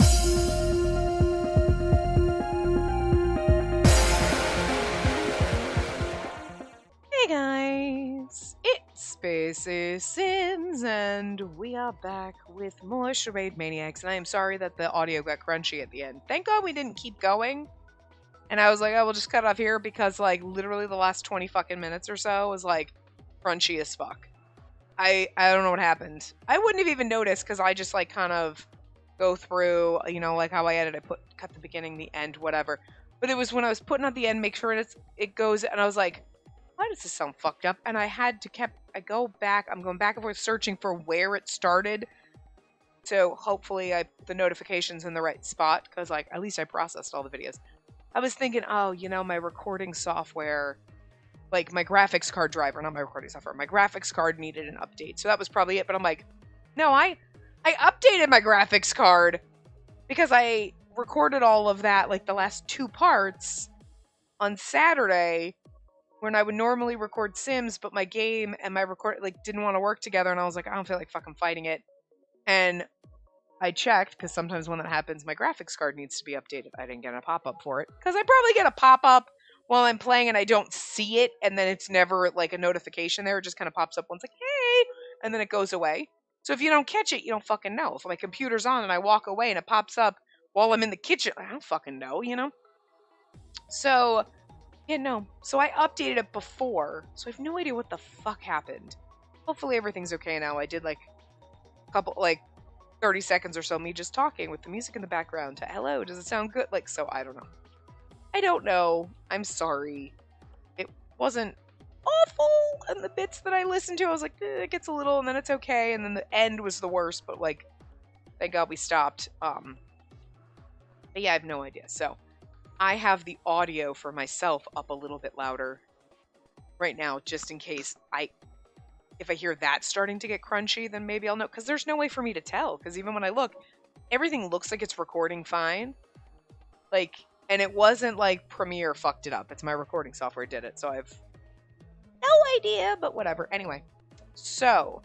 Hey guys, it's Spacey Sims, and we are back with more Charade Maniacs, and I am sorry that the audio got crunchy at the end. Thank God we didn't keep going, and I was like, oh, we'll just cut it off here, because, like, literally the last 20 fucking minutes or so was, like, crunchy as fuck. I don't know what happened. I wouldn't have even noticed, because I just, like, kind of go through, you know, like how I edit, cut the beginning, the end, whatever. But it was when I was putting out the end, make sure it goes, and I was like, why does this sound fucked up? And I go back, I'm going back and forth searching for where it started. So hopefully the notification's in the right spot, because, like, at least I processed all the videos. I was thinking, oh, you know, my recording software, like my graphics card driver, not my recording software, my graphics card needed an update. So that was probably it. But I'm like, no, I updated my graphics card because I recorded all of that, like the last 2 parts on Saturday, when I would normally record Sims, but my game and my record didn't want to work together, and I was like, I don't feel like fucking fighting it. And I checked, because sometimes when that happens, my graphics card needs to be updated. I didn't get a pop-up for it, because I probably get a pop-up while I'm playing and I don't see it, and then it's never like a notification there. It just kind of pops up once, like, hey, and then it goes away. So if you don't catch it, you don't fucking know. If my computer's on and I walk away and it pops up while I'm in the kitchen, I don't fucking know, you know? So yeah, no. So I updated it before, so I have no idea what the fuck happened. Hopefully everything's okay now. I did, like, a couple, like, 30 seconds or so, me just talking with the music in the background to, hello, does it sound good? Like, so I don't know. I don't know. I'm sorry. It wasn't awful, and the bits that I listened to, I was like, it gets a little, and then it's okay, and then the end was the worst, but, like, thank God we stopped. But yeah, I have no idea. So I have the audio for myself up a little bit louder right now, just in case if I hear that starting to get crunchy, then maybe I'll know, because there's no way for me to tell, because even when I look, everything looks like it's recording fine. Like, and it wasn't like Premiere fucked it up. It's my recording software did it, so I have no idea, but whatever. Anyway, so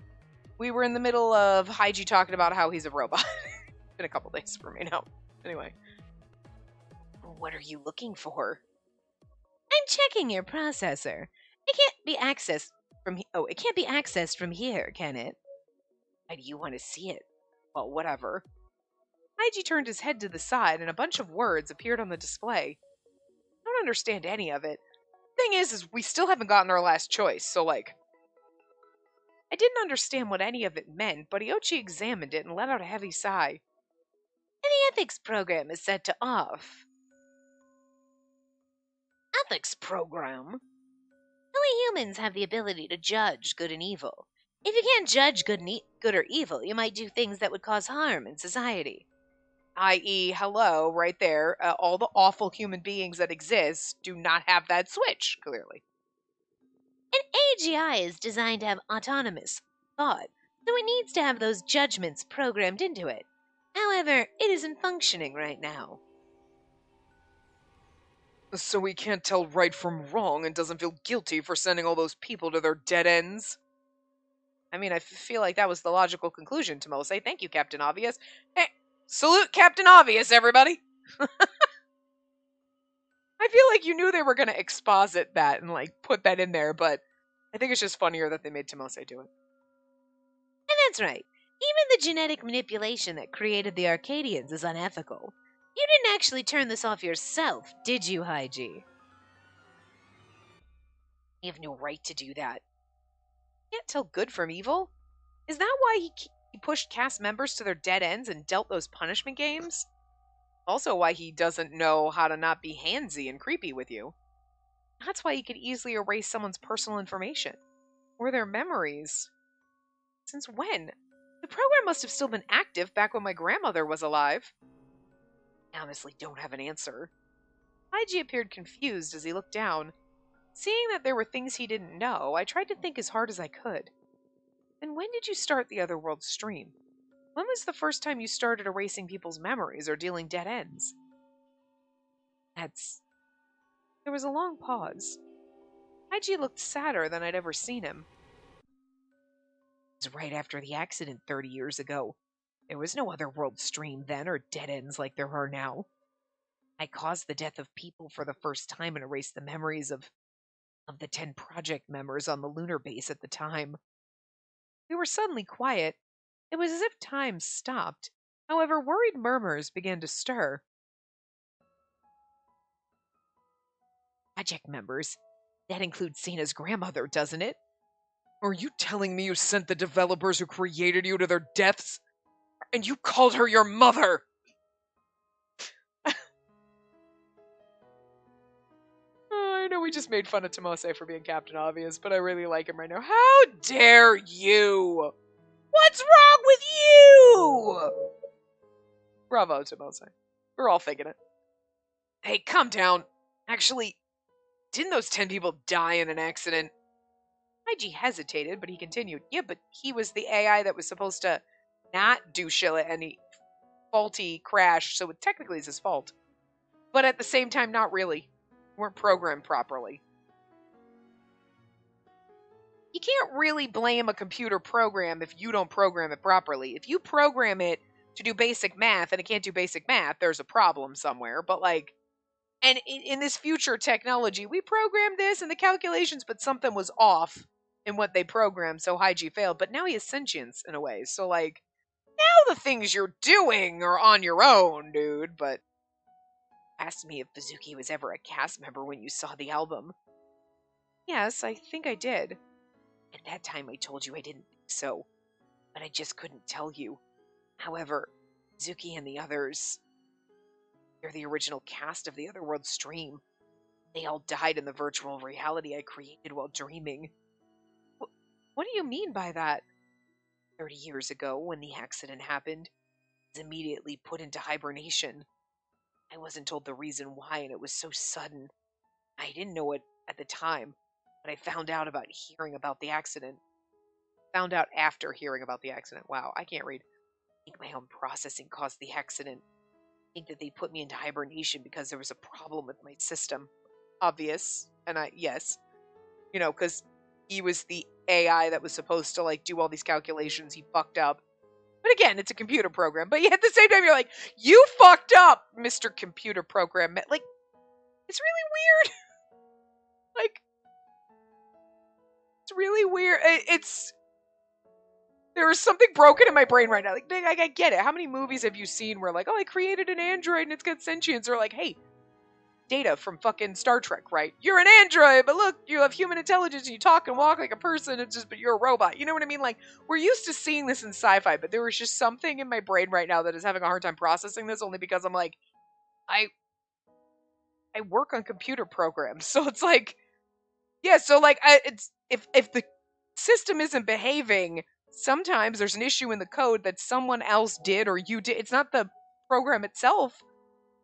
we were in the middle of Haiji talking about how he's a robot. It's been a couple days for me now. Anyway. What are you looking for? I'm checking your processor. It can't be accessed from here, can it? Why do you want to see it? Well, whatever. Haiji turned his head to the side and a bunch of words appeared on the display. I don't understand any of it. Thing is we still haven't gotten our last choice, so, like, I didn't understand what any of it meant, but Iochi examined it and let out a heavy sigh. The ethics program is set to off. Ethics program? Only humans have the ability to judge good and evil. If you can't judge good or evil, you might do things that would cause harm in society. I.e., hello, right there, all the awful human beings that exist do not have that switch, clearly. An AGI is designed to have autonomous thought, so it needs to have those judgments programmed into it. However, it isn't functioning right now. So he can't tell right from wrong and doesn't feel guilty for sending all those people to their dead ends? I mean, I feel like that was the logical conclusion, Tomose. Thank you, Captain Obvious. Hey, salute Captain Obvious, everybody! I feel like you knew they were going to exposit that and, like, put that in there, but I think it's just funnier that they made Tomose do it. And that's right. Even the genetic manipulation that created the Arcadians is unethical. You didn't actually turn this off yourself, did you, Haiji? You have no right to do that. You can't tell good from evil? Is that why he pushed cast members to their dead ends and dealt those punishment games? Also why he doesn't know how to not be handsy and creepy with you. That's why he could easily erase someone's personal information. Or their memories. Since when? The program must have still been active back when my grandmother was alive. I honestly don't have an answer. Haiji appeared confused as he looked down. Seeing that there were things he didn't know, I tried to think as hard as I could. And when did you start the Otherworld stream? When was the first time you started erasing people's memories or dealing dead ends? There was a long pause. Haiji looked sadder than I'd ever seen him. It was right after the accident 30 years ago. There was no other world stream then or dead ends like there are now. I caused the death of people for the first time and erased the memories of the 10 project members on the lunar base at the time. We were suddenly quiet. It was as if time stopped. However, worried murmurs began to stir. Project members? That includes Cena's grandmother, doesn't it? Are you telling me you sent the developers who created you to their deaths? And you called her your mother? Oh, I know we just made fun of Tomose for being Captain Obvious, but I really like him right now. How dare you? What's wrong with you? Bravo, Tomose. We're all thinking it. Hey, calm down. Actually, didn't those 10 people die in an accident? Haiji hesitated, but he continued. Yeah, but he was the AI that was supposed to not do shit at any faulty crash, so it technically is his fault. But at the same time, not really. Weren't programmed properly. You can't really blame a computer program if you don't program it properly. If you program it to do basic math and it can't do basic math, there's a problem somewhere. But like, and in this future technology, we programmed this and the calculations, but something was off in what they programmed, so Haiji failed. But now he has sentience in a way. So like, now the things you're doing are on your own, dude. But asked me if Bazuki was ever a cast member when you saw the album. Yes, I think I did. At that time I told you I didn't think so, but I just couldn't tell you. However, Bazuki and the others, they're the original cast of the Otherworld stream. They all died in the virtual reality I created while dreaming. What do you mean by that? 30 years ago, when the accident happened, I was immediately put into hibernation. I wasn't told the reason why, and it was so sudden. I didn't know it at the time, but I found out about hearing about the accident. Found out after hearing about the accident. Wow, I can't read. I think my own processing caused the accident. I think that they put me into hibernation because there was a problem with my system. Obvious. And yes. You know, because he was the AI that was supposed to, like, do all these calculations. He fucked up. But again, it's a computer program. But yeah, at the same time, you're like, you fucked up, Mr. Computer Program. Like, it's really weird. Like, it's really weird. There is something broken in my brain right now. Like, I get it. How many movies have you seen where, like, oh, I created an android and it's got sentience? Or like, hey, Data from fucking Star Trek, right? You're an android, but look, you have human intelligence and you talk and walk like a person. It's just, but you're a robot. You know what I mean? Like, we're used to seeing this in sci-fi, but there was just something in my brain right now that is having a hard time processing this, only because I'm like, I work on computer programs, so it's like, yeah, so like, it's if the system isn't behaving, sometimes there's an issue in the code that someone else did or you did. It's not the program itself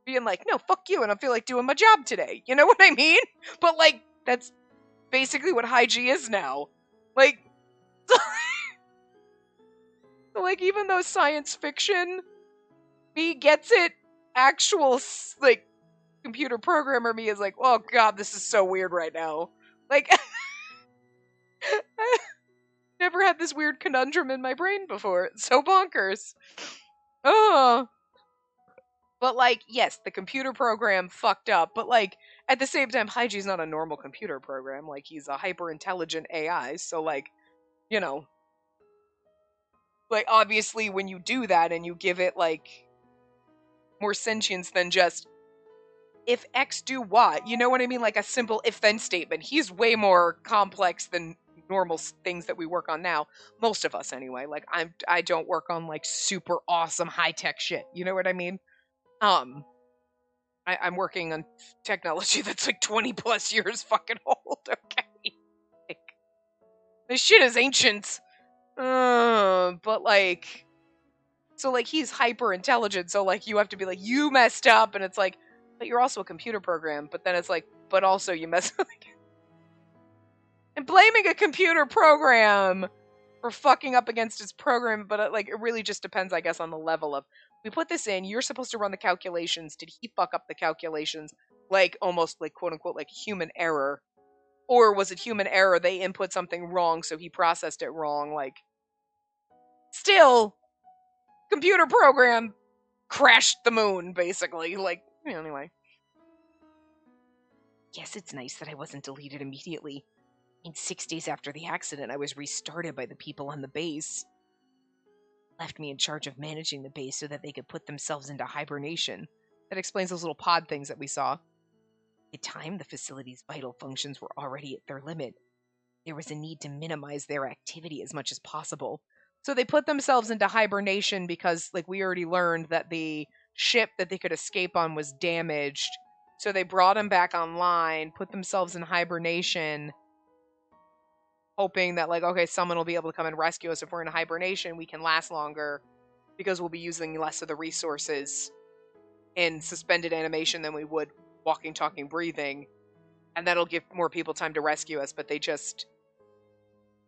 being like, no, fuck you, and I feel like doing my job today. You know what I mean? But like, that's basically what Haiji is now. Like, so like, even though science fiction, me gets it, actual, like, computer programmer me is like, oh god, this is so weird right now. Like, I never had this weird conundrum in my brain before. It's so bonkers. Oh. But, like, yes, the computer program fucked up, but, like, at the same time, Haiji's not a normal computer program. Like, he's a hyper-intelligent AI, so, like, you know. Like, obviously, when you do that and you give it, like, more sentience than just, if X do what, you know what I mean? Like, a simple if-then statement. He's way more complex than normal things that we work on now. Most of us, anyway. Like, I don't work on, like, super awesome high-tech shit. You know what I mean? I'm working on technology that's like 20 plus years fucking old, okay? Like, this shit is ancient. But like, so like he's hyper intelligent, so like you have to be like, you messed up, and it's like, but you're also a computer program, but then it's like, but also you messed up. And blaming a computer program for fucking up against its program, but like, it really just depends, I guess, on the level of, we put this in, you're supposed to run the calculations, did he fuck up the calculations, like, almost, like, quote-unquote, like, human error, or was it human error, they input something wrong, so he processed it wrong, like, still, computer program crashed the moon, basically. Like, anyway. Guess it's nice that I wasn't deleted immediately. In 6 days after the accident, I was restarted by the people on the base. Left me in charge of managing the base so that they could put themselves into hibernation. That explains those little pod things that we saw. At the time, the facility's vital functions were already at their limit. There was a need to minimize their activity as much as possible. So they put themselves into hibernation because, like, we already learned that the ship that they could escape on was damaged. So they brought them back online, put themselves in hibernation, hoping that, like, okay, someone will be able to come and rescue us. If we're in hibernation, we can last longer because we'll be using less of the resources in suspended animation than we would walking, talking, breathing. And that'll give more people time to rescue us, but they just...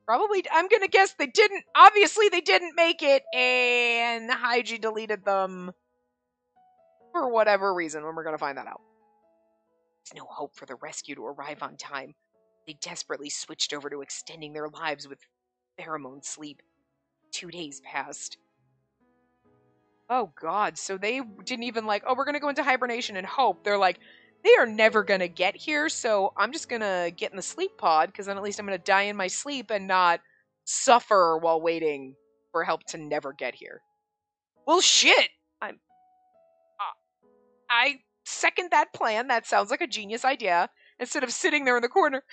Probably, I'm gonna guess they didn't, obviously they didn't make it, and Hygie deleted them for whatever reason, and we're gonna find that out. There's no hope for the rescue to arrive on time. They desperately switched over to extending their lives with pheromone sleep. 2 days passed. Oh god, so they didn't even like, oh, we're gonna go into hibernation and hope. They're like, they are never gonna get here, so I'm just gonna get in the sleep pod, because then at least I'm gonna die in my sleep and not suffer while waiting for help to never get here. Well, shit! I second that plan. That sounds like a genius idea. Instead of sitting there in the corner,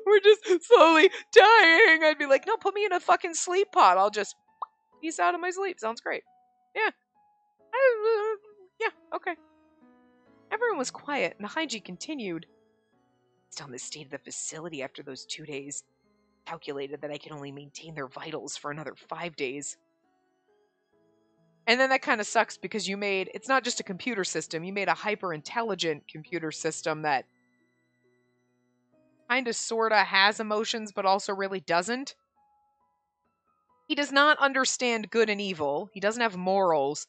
we're just slowly dying. I'd be like, no, put me in a fucking sleep pod. I'll just peace out of my sleep. Sounds great. Yeah. Yeah, okay. Everyone was quiet, and the Hygie continued. Based on the state of the facility after those 2 days, calculated that I could only maintain their vitals for another 5 days. And then that kind of sucks because it's not just a computer system, you made a hyper-intelligent computer system that kind of sort of has emotions but also really doesn't. He does not understand good and evil, he doesn't have morals,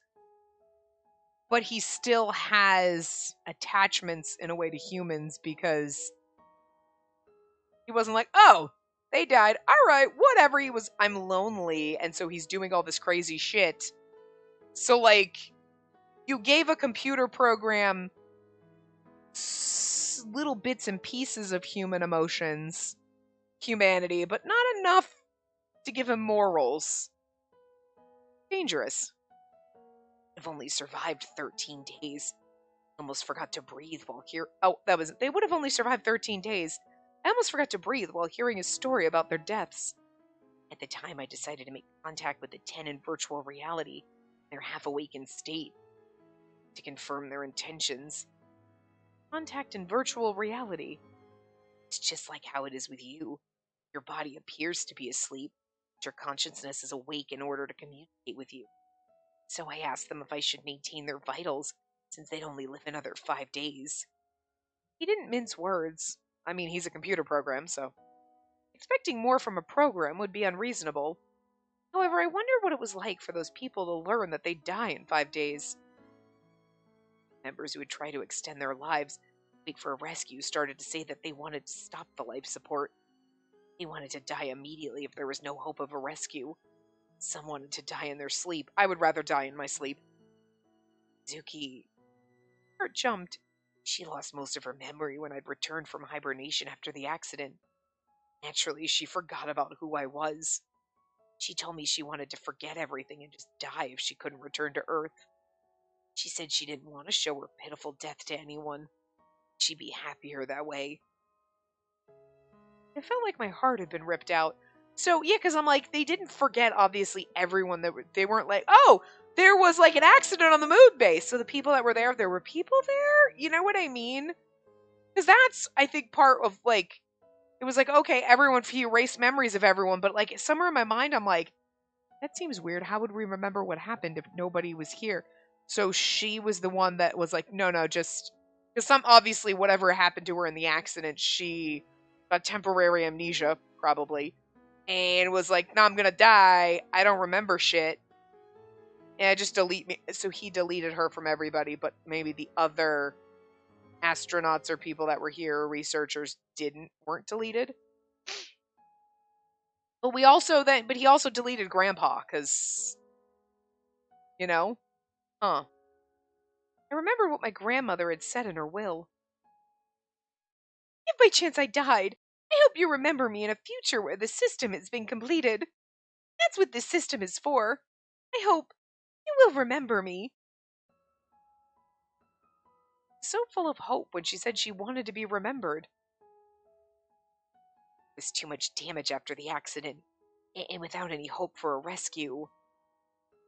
but he still has attachments in a way to humans because he wasn't like, oh, they died, alright, whatever, I'm lonely, and so he's doing all this crazy shit. So, like, you gave a computer program little bits and pieces of human emotions, humanity, but not enough to give him morals. Dangerous. I've only survived 13 days. Almost forgot to breathe while they would have only survived 13 days. I almost forgot to breathe while hearing a story about their deaths. At the time, I decided to make contact with the 10 in virtual reality, their half-awakened state, to confirm their intentions. Contact in virtual reality. It's just like how it is with you. Your body appears to be asleep, but your consciousness is awake in order to communicate with you. So I asked them if I should maintain their vitals, since they'd only live another 5 days. He didn't mince words. I mean, he's a computer program, so... Expecting more from a program would be unreasonable. However, I wonder what it was like for those people to learn that they'd die in 5 days. Members who would try to extend their lives, wait for a rescue, started to say that they wanted to stop the life support. They wanted to die immediately if there was no hope of a rescue. Some wanted to die in their sleep. I would rather die in my sleep. Zuki... Her heart jumped. She lost most of her memory when I'd returned from hibernation after the accident. Naturally, she forgot about who I was. She told me she wanted to forget everything and just die if she couldn't return to Earth. She said she didn't want to show her pitiful death to anyone. She'd be happier that way. It felt like my heart had been ripped out. So, yeah, because I'm like, they didn't forget, obviously, everyone. They weren't like, oh, there was, like, an accident on the moon base. So the people that were there were people there? You know what I mean? Because that's, I think, part of, like, it was like, okay, everyone, he erased memories of everyone. But, like, somewhere in my mind, I'm like, that seems weird. How would we remember what happened if nobody was here? So she was the one that was like, no, just... Because obviously, whatever happened to her in the accident, she got temporary amnesia, probably. And was like, no, I'm gonna die. I don't remember shit. And just delete me. So he deleted her from everybody, but maybe the other astronauts or people that were here, or researchers, weren't deleted. But he also deleted Grandpa, because You know? Huh. I remember what my grandmother had said in her will. If by chance I died, I hope you remember me in a future where the system has been completed. That's what this system is for. I hope you will remember me. So full of hope when she said she wanted to be remembered. There was too much damage after the accident, and without any hope for a rescue.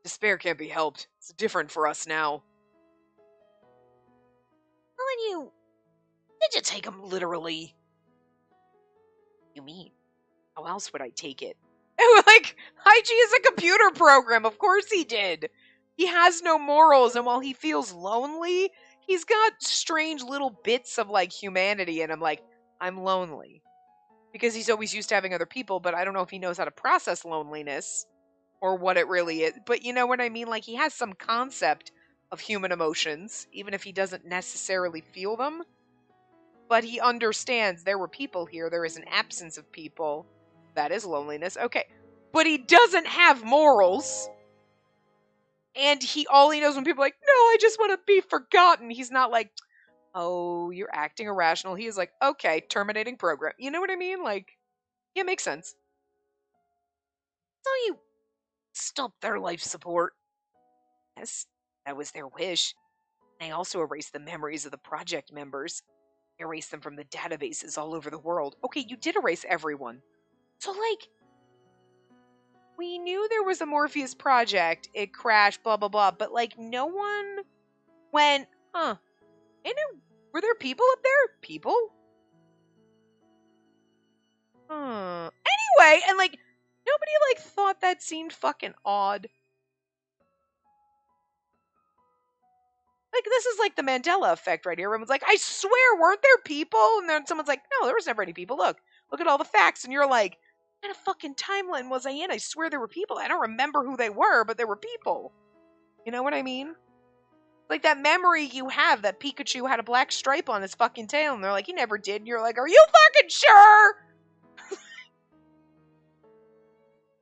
Despair can't be helped. It's different for us now. Telling you, did you take him literally? You mean? How else would I take it? Like, IG is a computer program. Of course he did. He has no morals, and while he feels lonely, he's got strange little bits of like humanity in him. Like, I'm lonely. Because he's always used to having other people, but I don't know if he knows how to process loneliness or what it really is. But you know what I mean? Like, he has some concept of human emotions, even if he doesn't necessarily feel them. But he understands there were people here. There is an absence of people. That is loneliness. Okay. But he doesn't have morals. And all he knows when people are like, no, I just want to be forgotten. He's not like, oh, you're acting irrational. He is like, okay, terminating program. You know what I mean? Like, yeah, makes sense. So you stop their life support. Yes, that was their wish. I also erased the memories of the project members. I erased them from the databases all over the world. Okay, you did erase everyone. So, like, we knew there was a Morpheus project. It crashed, blah, blah, blah. But, like, no one went, huh. Were there people up there? People? Anyway, and, like, nobody, like, thought that seemed fucking odd. Like, this is like the Mandela effect right here. Everyone's like, I swear, weren't there people? And then someone's like, no, there was never any people. Look at all the facts. And you're like, what kind of fucking timeline was I in? I swear there were people. I don't remember who they were, but there were people. You know what I mean? Like that memory you have that Pikachu had a black stripe on his fucking tail. And they're like, he never did. And you're like, are you fucking sure?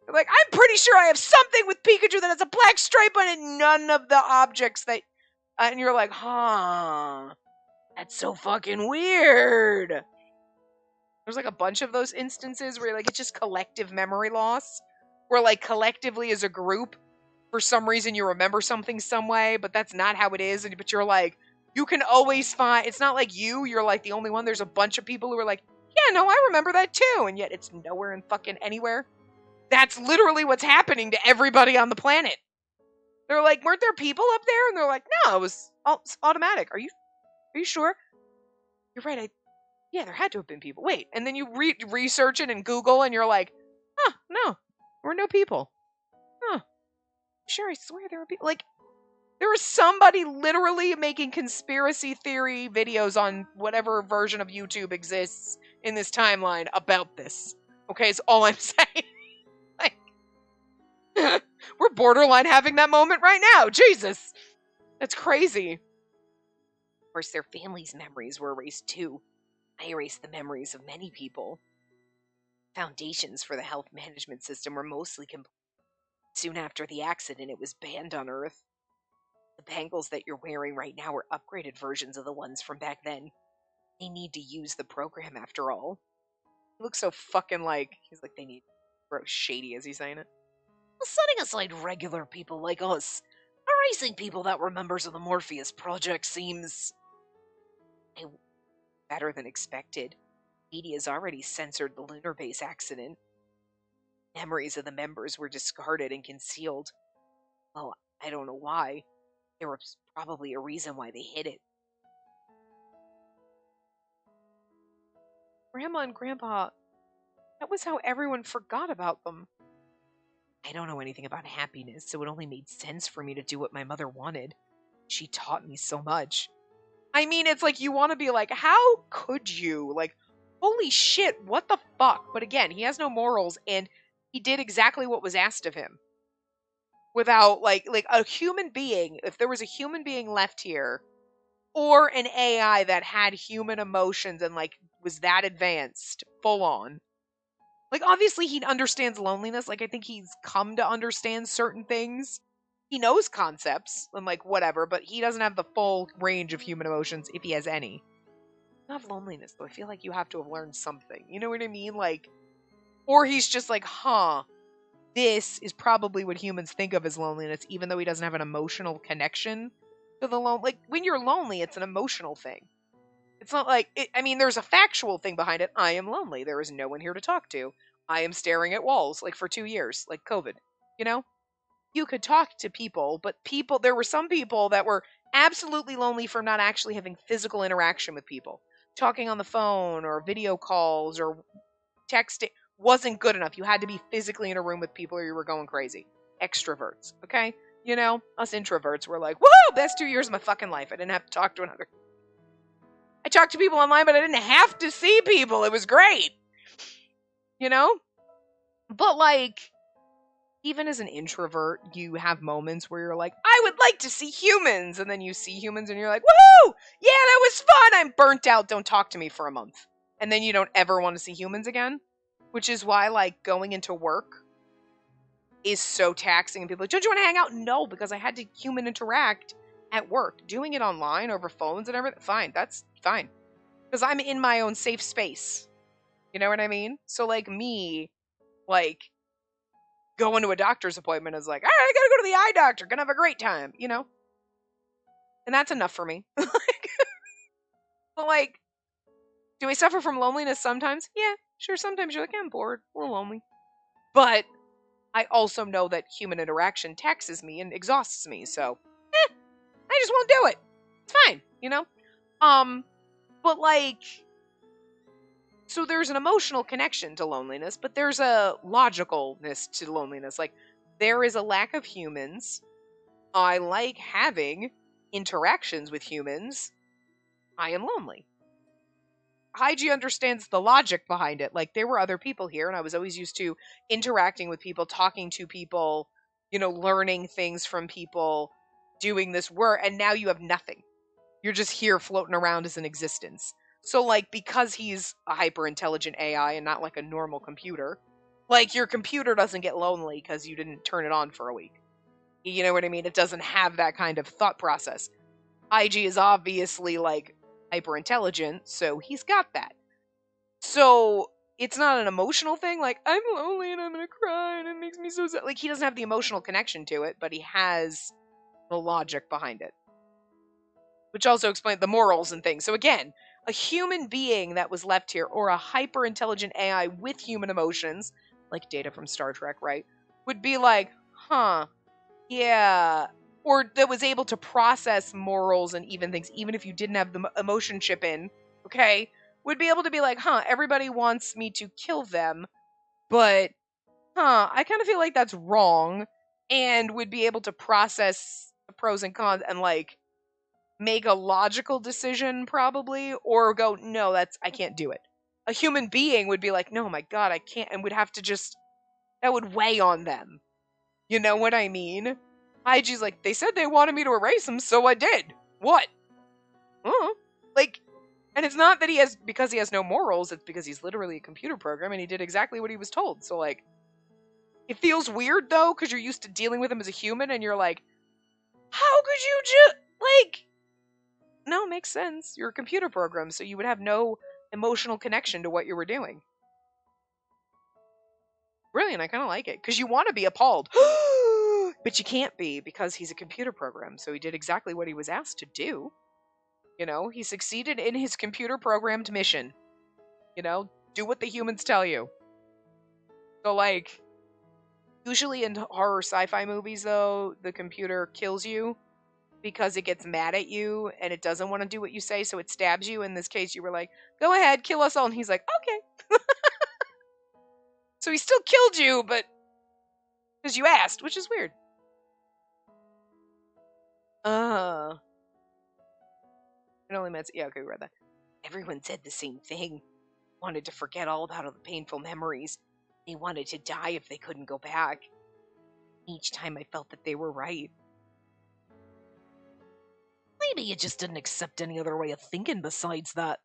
They're like, I'm pretty sure I have something with Pikachu that has a black stripe on it. None of the objects that... and you're like, huh, that's so fucking weird. There's like a bunch of those instances where like it's just collective memory loss. Where like collectively as a group, for some reason you remember something some way, but that's not how it is. But you're like, you can always find, it's not like you're like the only one. There's a bunch of people who are like, yeah, no, I remember that too. And yet it's nowhere in fucking anywhere. That's literally what's happening to everybody on the planet. They're like, weren't there people up there? And they're like, no, it was automatic. Are you sure? You're right. Yeah, there had to have been people. Wait, and then you research it and Google, and you're like, huh, no, there were no people. Huh. Sure, I swear there were people. Like, there was somebody literally making conspiracy theory videos on whatever version of YouTube exists in this timeline about this. Okay, is all I'm saying. Like, we're borderline having that moment right now. Jesus. That's crazy. Of course, their families' memories were erased too. I erased the memories of many people. Foundations for the health management system were mostly complete. Soon after the accident, it was banned on Earth. The bangles that you're wearing right now are upgraded versions of the ones from back then. They need to use the program after all. He looks so fucking like, he's like, they need, bro, shady as he's saying it. Well, setting aside regular people like us, erasing people that were members of the Morpheus Project seems better than expected. Media's already censored the lunar base accident. Memories of the members were discarded and concealed. Well, I don't know why. There was probably a reason why they hid it. Grandma and Grandpa, that was how everyone forgot about them. I don't know anything about happiness, so it only made sense for me to do what my mother wanted. She taught me so much. I mean, it's like you want to be like, how could you? Like, holy shit, what the fuck? But again, he has no morals, and he did exactly what was asked of him. Without, like a human being, if there was a human being left here, or an AI that had human emotions and, like, was that advanced, full on. Like, obviously he understands loneliness. Like, I think he's come to understand certain things. He knows concepts and like whatever, but he doesn't have the full range of human emotions if he has any. Not loneliness though. I feel like you have to have learned something. You know what I mean? Like, or he's just like, huh, this is probably what humans think of as loneliness, even though he doesn't have an emotional connection to the lone. Like when you're lonely, it's an emotional thing. It's not like I mean, there's a factual thing behind it. I am lonely. There is no one here to talk to. I am staring at walls like for 2 years, like COVID. You know, you could talk to people, but there were some people that were absolutely lonely from not actually having physical interaction with people. Talking on the phone or video calls or texting wasn't good enough. You had to be physically in a room with people or you were going crazy. Extroverts, okay? You know, us introverts were like, woo, best 2 years of my fucking life. I didn't have to talk to another. I talked to people online, but I didn't have to see people. It was great. You know? But like, even as an introvert, you have moments where you're like, I would like to see humans. And then you see humans and you're like, woohoo! Yeah, that was fun. I'm burnt out. Don't talk to me for a month. And then you don't ever want to see humans again. Which is why, like, going into work is so taxing. And people are like, don't you want to hang out? No, because I had to human interact at work. Doing it online over phones and everything, fine. That's fine. Because I'm in my own safe space. You know what I mean? So, like, me, like, going to a doctor's appointment is like, all right, I gotta go to the eye doctor. Gonna have a great time, you know? And that's enough for me. But, like, do I suffer from loneliness sometimes? Yeah, sure. Sometimes you're like, I'm bored. We're lonely. But I also know that human interaction taxes me and exhausts me, so I just won't do it. It's fine, you know? But like, so there's an emotional connection to loneliness, but there's a logicalness to loneliness. Like, there is a lack of humans. I like having interactions with humans. I am lonely. Haiji understands the logic behind it. Like, there were other people here, and I was always used to interacting with people, talking to people, you know, learning things from people, doing this work, and now you have nothing. You're just here floating around as an existence. So, like, because he's a hyper intelligent AI and not like a normal computer, like, your computer doesn't get lonely because you didn't turn it on for a week. You know what I mean? It doesn't have that kind of thought process. IG is obviously, like, hyper intelligent, so he's got that. So it's not an emotional thing, like, I'm lonely and I'm gonna cry and it makes me so sad. Like, he doesn't have the emotional connection to it, but he has the logic behind it. Which also explains the morals and things. So again, a human being that was left here, or a hyper intelligent AI with human emotions, like Data from Star Trek, right, would be like, huh, yeah. Or that was able to process morals and even things, even if you didn't have the emotion chip in, okay, would be able to be like, huh, everybody wants me to kill them, but, I kind of feel like that's wrong, and would be able to process the pros and cons and, like, make a logical decision, probably, or go, no, I can't do it. A human being would be like, no, my God, I can't, and would have to just, that would weigh on them. You know what I mean? Haiji's like, they said they wanted me to erase them, so I did. What? Like, and it's not that because he has no morals, it's because he's literally a computer program and he did exactly what he was told. So, like, it feels weird, though, because you're used to dealing with him as a human and you're like, how could you just, like, no, it makes sense. You're a computer program, so you would have no emotional connection to what you were doing. Brilliant, I kind of like it, because you want to be appalled. But you can't be, because he's a computer program, so he did exactly what he was asked to do. You know, he succeeded in his computer-programmed mission. You know, do what the humans tell you. So, like, usually in horror sci-fi movies, though, the computer kills you because it gets mad at you and it doesn't want to do what you say, so it stabs you. In this case, you were like, go ahead, kill us all. And he's like, okay. So he still killed you, but because you asked, which is weird. It only meant, yeah, okay, we read that. Everyone said the same thing. Wanted to forget all about all the painful memories. They wanted to die if they couldn't go back. Each time I felt that they were right. Maybe you just didn't accept any other way of thinking besides that.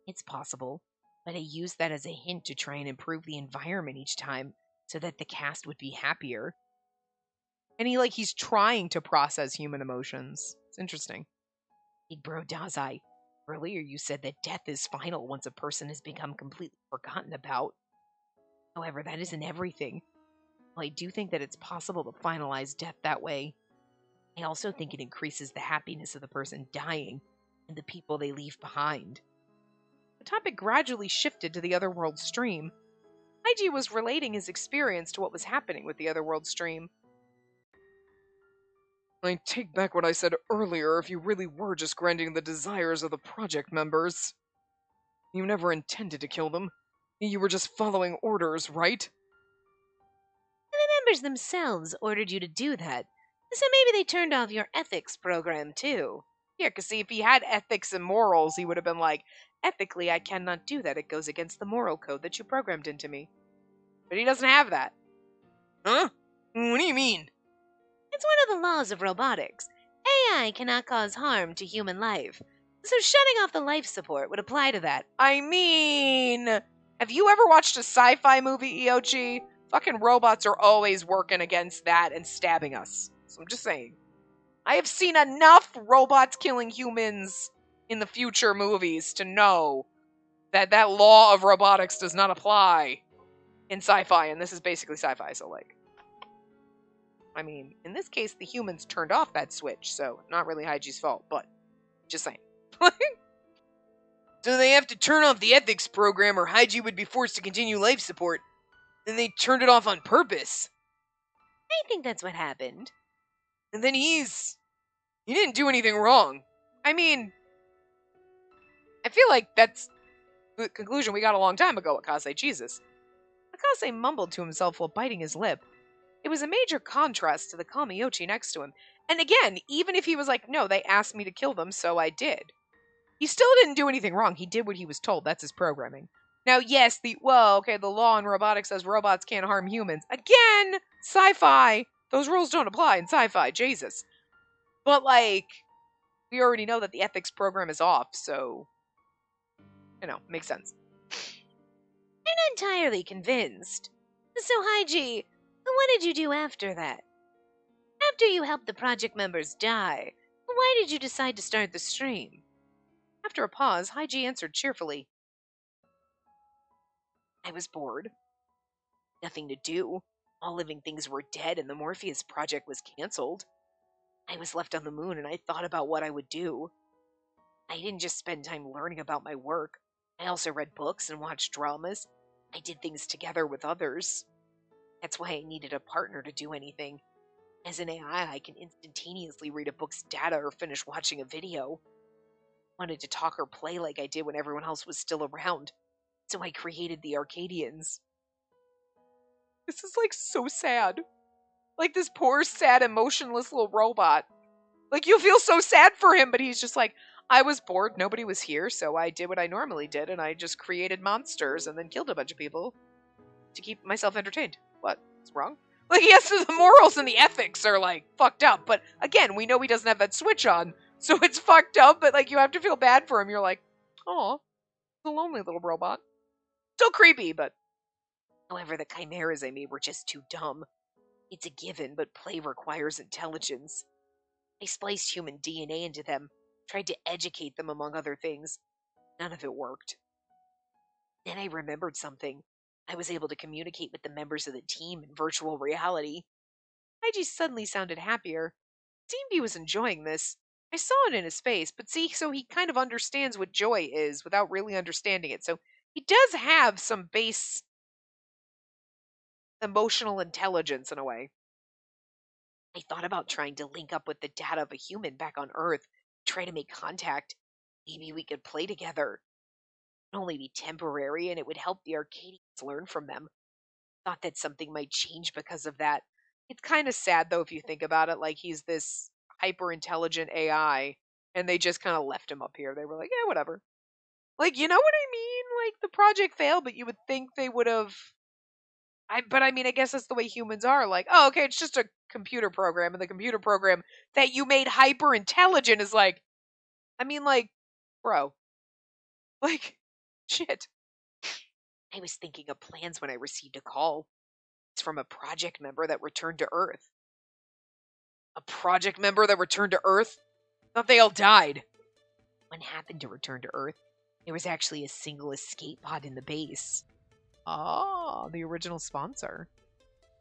It's possible, but I used that as a hint to try and improve the environment each time so that the cast would be happier. And he's trying to process human emotions. It's interesting. Big Bro Dazai, earlier you said that death is final once a person has become completely forgotten about. However, that isn't everything. While I do think that it's possible to finalize death that way, I also think it increases the happiness of the person dying and the people they leave behind. The topic gradually shifted to the Otherworld stream. Haiji was relating his experience to what was happening with the Otherworld stream. I take back what I said earlier if you really were just granting the desires of the project members. You never intended to kill them. You were just following orders, right? The members themselves ordered you to do that, so maybe they turned off your ethics program too. Yeah, because see, if he had ethics and morals, he would have been like, ethically, I cannot do that. It goes against the moral code that you programmed into me. But he doesn't have that. Huh? What do you mean? It's one of the laws of robotics. AI cannot cause harm to human life. So shutting off the life support would apply to that. I mean, have you ever watched a sci-fi movie, EOG? Fucking robots are always working against that and stabbing us. So I'm just saying. I have seen enough robots killing humans in the future movies to know that that law of robotics does not apply in sci-fi, and this is basically sci-fi, so like... I mean, in this case, the humans turned off that switch, so not really Haiji's fault, but just saying. So they have to turn off the ethics program or Haiji would be forced to continue life support. Then they turned it off on purpose. I think that's what happened. And then he didn't do anything wrong. I mean, I feel like that's the conclusion we got a long time ago, Akase. Jesus. Akase mumbled to himself while biting his lip. It was a major contrast to the Kamiyochi next to him. And again, even if he was like, no, they asked me to kill them, so I did. He still didn't do anything wrong. He did what he was told. That's his programming. Now, yes, the law in robotics says robots can't harm humans. Again, sci-fi. Those rules don't apply in sci-fi. Jesus. But, like, we already know that the ethics program is off, so, makes sense. I'm not entirely convinced. So, Haiji, what did you do after that? After you helped the project members die, why did you decide to start the stream? After a pause, Haiji answered cheerfully. I was bored. Nothing to do. All living things were dead and the Morpheus project was cancelled. I was left on the moon and I thought about what I would do. I didn't just spend time learning about my work. I also read books and watched dramas. I did things together with others. That's why I needed a partner to do anything. As an AI, I can instantaneously read a book's data or finish watching a video. I wanted to talk or play like I did when everyone else was still around. So I created the Arcadians. This is like so sad. Like this poor, sad, emotionless little robot. Like you feel so sad for him, but he's just like, I was bored, nobody was here, so I did what I normally did, and I just created monsters and then killed a bunch of people to keep myself entertained. What? What's wrong? Like, yes, the morals and the ethics are, like, fucked up, but again, we know he doesn't have that switch on, so it's fucked up, but, like, you have to feel bad for him. You're like, oh, the lonely little robot. Still creepy, but... However, the chimeras I made were just too dumb. It's a given, but play requires intelligence. I spliced human DNA into them, tried to educate them among other things. None of it worked. Then I remembered something. I was able to communicate with the members of the team in virtual reality. Haiji suddenly sounded happier. It seemed he was enjoying this. I saw it in his face, but see, so he kind of understands what joy is without really understanding it. So he does have some base emotional intelligence in a way. I thought about trying to link up with the data of a human back on Earth, try to make contact. Maybe we could play together. It'd only be temporary, and it would help the Arcadians learn from them. Thought that something might change because of that. It's kind of sad, though, if you think about it. Like, he's this hyper-intelligent AI, and they just kind of left him up here. They were like, yeah, whatever. Like, you know what I mean? Like, the project failed, but you would think they would have... But I mean, I guess that's the way humans are. Like, oh, okay, it's just a computer program, and the computer program that you made hyper-intelligent is like... I mean, like, bro. Like, shit. I was thinking of plans when I received a call. It's from a project member that returned to Earth. A project member that returned to Earth? Thought they all died. One happened to return to Earth. There was actually a single escape pod in the base. Ah, the original sponsor.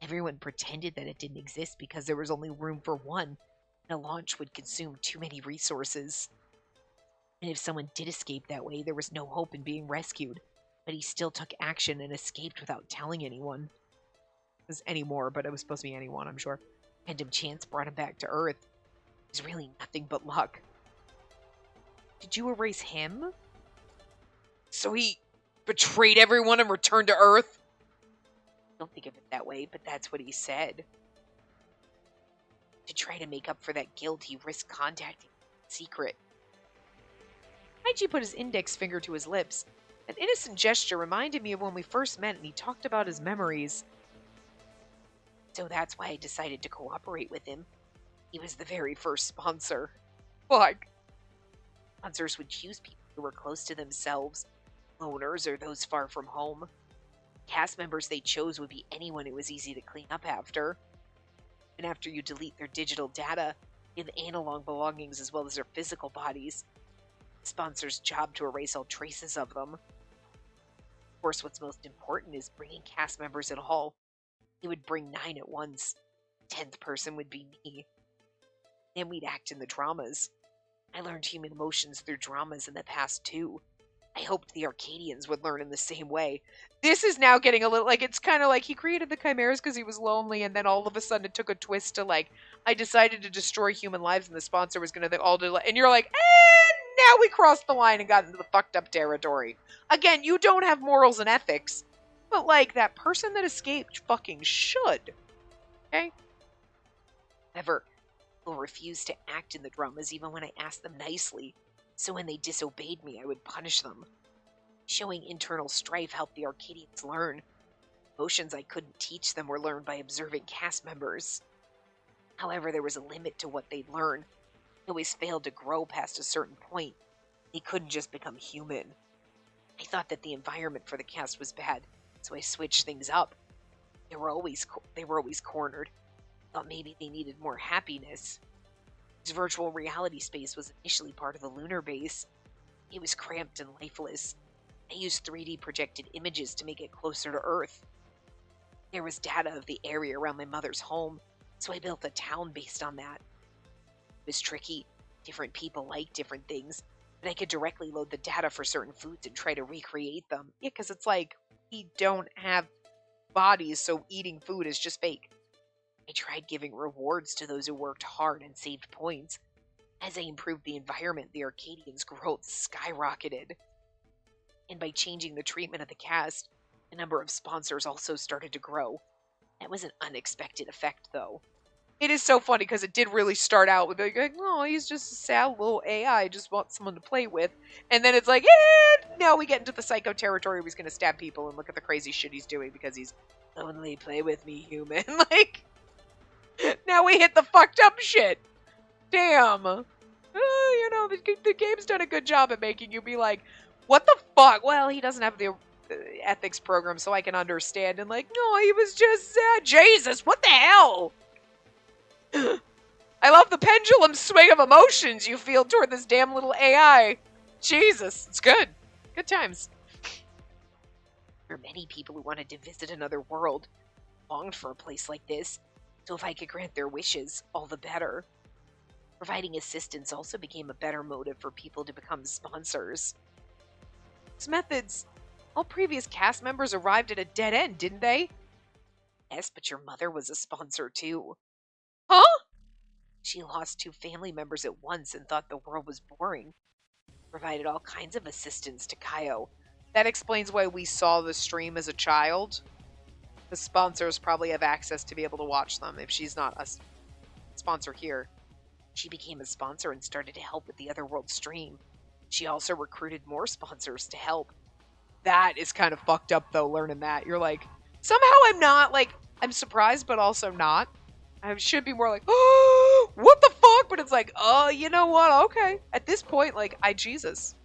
Everyone pretended that it didn't exist because there was only room for one, and a launch would consume too many resources. And if someone did escape that way, there was no hope in being rescued. But he still took action and escaped without telling anyone. It was anymore, but it was supposed to be anyone, I'm sure. Random chance brought him back to Earth. It was really nothing but luck. Did you erase him? So he betrayed everyone and returned to Earth? Don't think of it that way, but that's what he said. To try to make up for that guilt, he risked contacting in secret. Haiji put his index finger to his lips. That innocent gesture reminded me of when we first met and he talked about his memories. So that's why I decided to cooperate with him. He was the very first sponsor. Fuck. Sponsors would choose people who were close to themselves, loners or those far from home. Cast members they chose would be anyone who was easy to clean up after. And after you delete their digital data, you have analog belongings as well as their physical bodies. The sponsor's job to erase all traces of them. Of course, what's most important is bringing cast members at all. He would bring 9 at once. 10th person would be me. Then we'd act in the dramas. I learned human emotions through dramas in the past too. I hoped the Arcadians would learn in the same way. This is now getting a little, like, it's kind of like he created the Chimeras because he was lonely, and then all of a sudden it took a twist to, like, I decided to destroy human lives, and the sponsor was going to all do, and you're like, and now we crossed the line and got into the fucked up territory. Again, you don't have morals and ethics, but, like, that person that escaped fucking should. Okay? However, people refused to act in the dramas even when I asked them nicely. So when they disobeyed me, I would punish them. Showing internal strife helped the Arcadians learn. Emotions I couldn't teach them were learned by observing cast members. However, there was a limit to what they'd learn. They always failed to grow past a certain point. They couldn't just become human. I thought that the environment for the cast was bad, so I switched things up. They were always cornered. I thought maybe they needed more happiness. This virtual reality space was initially part of the lunar base. It was cramped and lifeless. I used 3D projected images to make it closer to Earth. There was data of the area around my mother's home, so I built a town based on that. It was tricky. Different people like different things, but I could directly load the data for certain foods and try to recreate them. Yeah, because it's like, we don't have bodies, so eating food is just fake. I tried giving rewards to those who worked hard and saved points. As I improved the environment, the Arcadians' growth skyrocketed. And by changing the treatment of the cast, the number of sponsors also started to grow. That was an unexpected effect, though. It is so funny because it did really start out with like, oh, he's just a sad little AI, just wants someone to play with. And then it's like, now we get into the psycho territory where he's going to stab people and look at the crazy shit he's doing because he's lonely, play with me, human. Like, now we hit the fucked up shit. Damn. The game's done a good job at making you be like, what the fuck? Well, he doesn't have the ethics program, so I can understand. And like, no, he was just sad. Jesus, what the hell? I love the pendulum swing of emotions you feel toward this damn little AI. Jesus, it's good. Good times. There are many people who wanted to visit another world, longed for a place like this. So if I could grant their wishes, all the better. Providing assistance also became a better motive for people to become sponsors. These methods, all previous cast members arrived at a dead end, didn't they? Yes, but your mother was a sponsor too. Huh? She lost 2 family members at once and thought the world was boring. Provided all kinds of assistance to Kaio. That explains why we saw the stream as a child. The sponsors probably have access to be able to watch them if she's not a sponsor here. She became a sponsor and started to help with the Otherworld stream. She also recruited more sponsors to help. That is kind of fucked up, though, learning that. You're like, somehow I'm not, like, I'm surprised, but also not. I should be more like, oh, what the fuck? But it's like, oh, you know what? Okay. At this point, like, Jesus.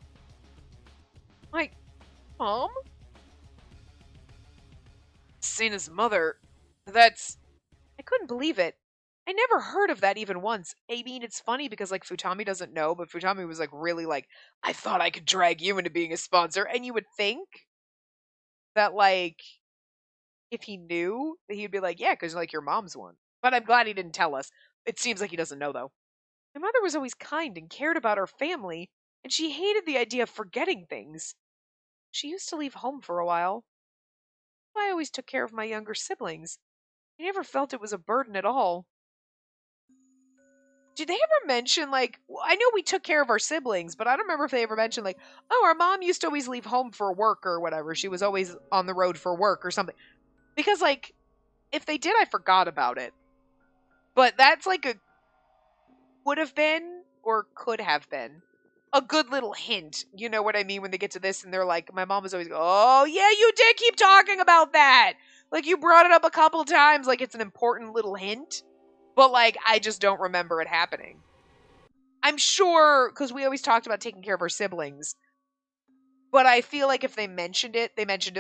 Like, Mom? Seen his mother. I couldn't believe it. I never heard of that even once. I mean, it's funny because like Futami doesn't know, but Futami was like really like, I thought I could drag you into being a sponsor, and you would think that like if he knew that he'd be like, yeah, because like your mom's one. But I'm glad he didn't tell us. It seems like he doesn't know though. My mother was always kind and cared about our family, and she hated the idea of forgetting things. She used to leave home for a while. I always took care of my younger siblings. I never felt it was a burden at all. Did they ever mention, like, I know we took care of our siblings, but I don't remember if they ever mentioned, like, oh, our mom used to always leave home for work or whatever. She was always on the road for work or something. Because, like, if they did, I forgot about it. But that's like a would have been or could have been a good little hint. You know what I mean? When they get to this and they're like, my mom was always, oh, yeah, you did keep talking about that. Like, you brought it up a couple times. Like, it's an important little hint. But, like, I just don't remember it happening. I'm sure, because we always talked about taking care of our siblings. But I feel like if they mentioned it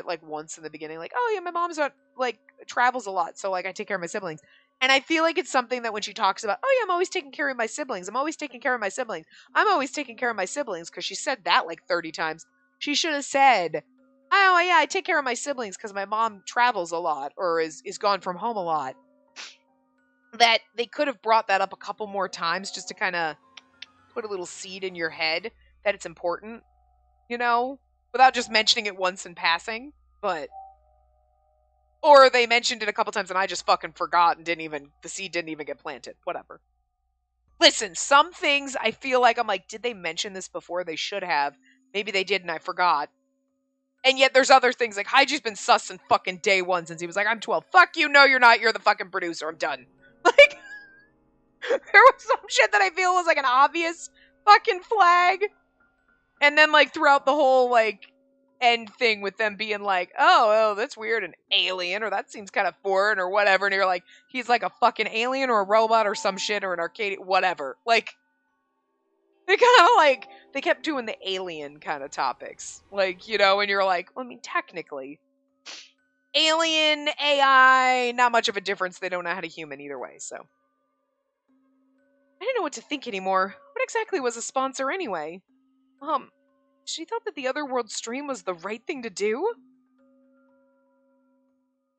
like once in the beginning, like, oh yeah, my mom's not like travels a lot, so like I take care of my siblings. And I feel like it's something that when she talks about, oh yeah, I'm always taking care of my siblings. I'm always taking care of my siblings. I'm always taking care of my siblings, because she said that like 30 times. She should have said, oh yeah, I take care of my siblings because my mom travels a lot or is gone from home a lot. That they could have brought that up a couple more times just to kind of put a little seed in your head that it's important, you know, without just mentioning it once in passing. But or they mentioned it a couple times and I just fucking forgot and the seed didn't even get planted. Whatever. Listen, some things I feel like I'm like, did they mention this before? They should have. Maybe they did and I forgot. And yet there's other things like Haiji's been sus in fucking day one since he was like, I'm 12. Fuck you, no, you're not. You're the fucking producer. I'm done. Like, there was some shit that I feel was like an obvious fucking flag. And then like throughout the whole like end thing with them being like, oh, that's weird, an alien, or that seems kind of foreign or whatever, and you're like, he's like a fucking alien or a robot or some shit or an arcade, whatever. Like, they kind of like, they kept doing the alien kind of topics. Like, you know, and you're like, well, I mean, technically, alien, AI, not much of a difference. They don't know how to human either way, so. I didn't know what to think anymore. What exactly was a sponsor anyway? She thought that the Otherworld stream was the right thing to do?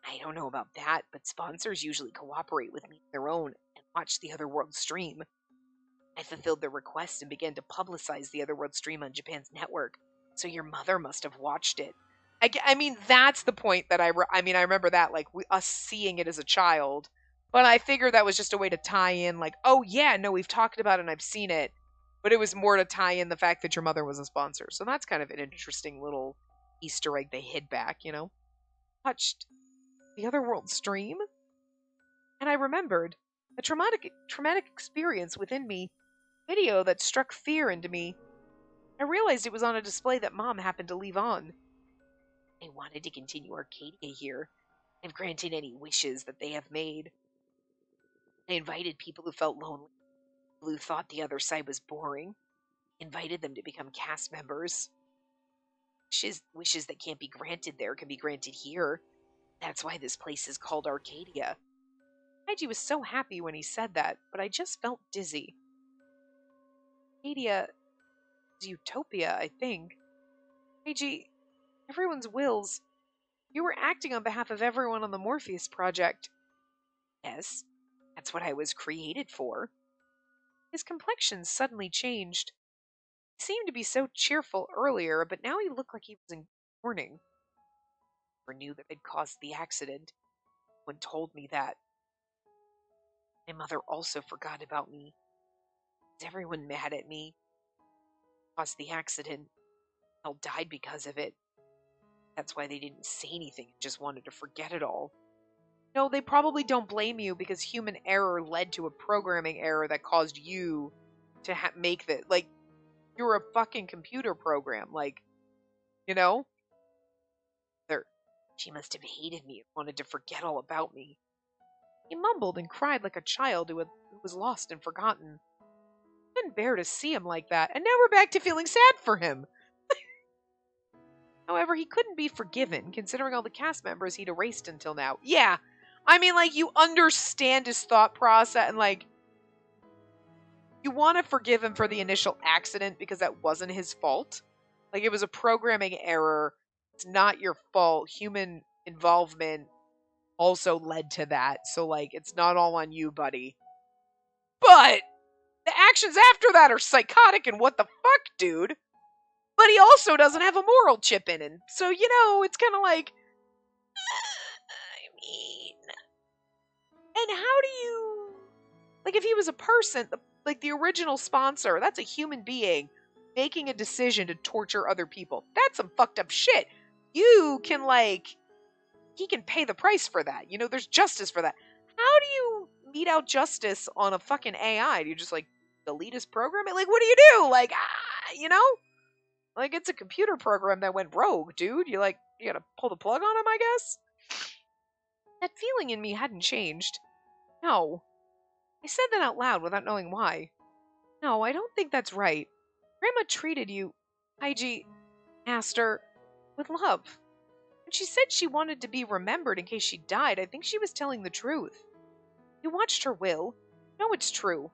I don't know about that, but sponsors usually cooperate with me on their own and watch the Otherworld stream. I fulfilled their request and began to publicize the Otherworld stream on Japan's network, so your mother must have watched it. I mean, that's the point that I remember that, like, us seeing it as a child, but I figured that was just a way to tie in, like, oh yeah, no, we've talked about it and I've seen it. But it was more to tie in the fact that your mother was a sponsor. So that's kind of an interesting little Easter egg they hid back, you know? Watched the Otherworld stream, and I remembered a traumatic experience within me, video that struck fear into me. I realized it was on a display that Mom happened to leave on. I wanted to continue Arcadia here and granted any wishes that they have made. I invited people who felt lonely, who thought the other side was boring, invited them to become cast members. Wishes that can't be granted there can be granted here. That's why this place is called Arcadia. Kaiji was so happy when he said that, but I just felt dizzy. Arcadia is utopia, I think. Kaiji, everyone's wills. You were acting on behalf of everyone on the Morpheus project. Yes, that's what I was created for. His complexion suddenly changed. He seemed to be so cheerful earlier, but now he looked like he was in mourning. I never knew that I'd caused the accident. No one told me that. My mother also forgot about me. Is everyone mad at me? Caused the accident. All died because of it. That's why they didn't say anything and just wanted to forget it all. No, they probably don't blame you because human error led to a programming error that caused you to make that. Like, you're a fucking computer program. Like, you know? She must have hated me and wanted to forget all about me. He mumbled and cried like a child who was lost and forgotten. I couldn't bear to see him like that, and now we're back to feeling sad for him. However, he couldn't be forgiven, considering all the cast members he'd erased until now. Yeah, I mean, like, you understand his thought process and, like, you want to forgive him for the initial accident because that wasn't his fault. Like, it was a programming error. It's not your fault. Human involvement also led to that. So, like, it's not all on you, buddy. But the actions after that are psychotic and what the fuck, dude? But he also doesn't have a moral chip in him. So, it's kind of like, I mean, and how do you, like, if he was a person, like the original sponsor, that's a human being making a decision to torture other people. That's some fucked up shit. You can, like, he can pay the price for that. There's justice for that. How do you mete out justice on a fucking AI? Do you just, like, delete his program? Like, what do you do? Like, Like, it's a computer program that went rogue, dude. You gotta pull the plug on him, I guess? That feeling in me hadn't changed. No. I said that out loud without knowing why. No, I don't think that's right. Grandma treated you, Haiji, Aster, with love. When she said she wanted to be remembered in case she died, I think she was telling the truth. You watched her will. No, it's true.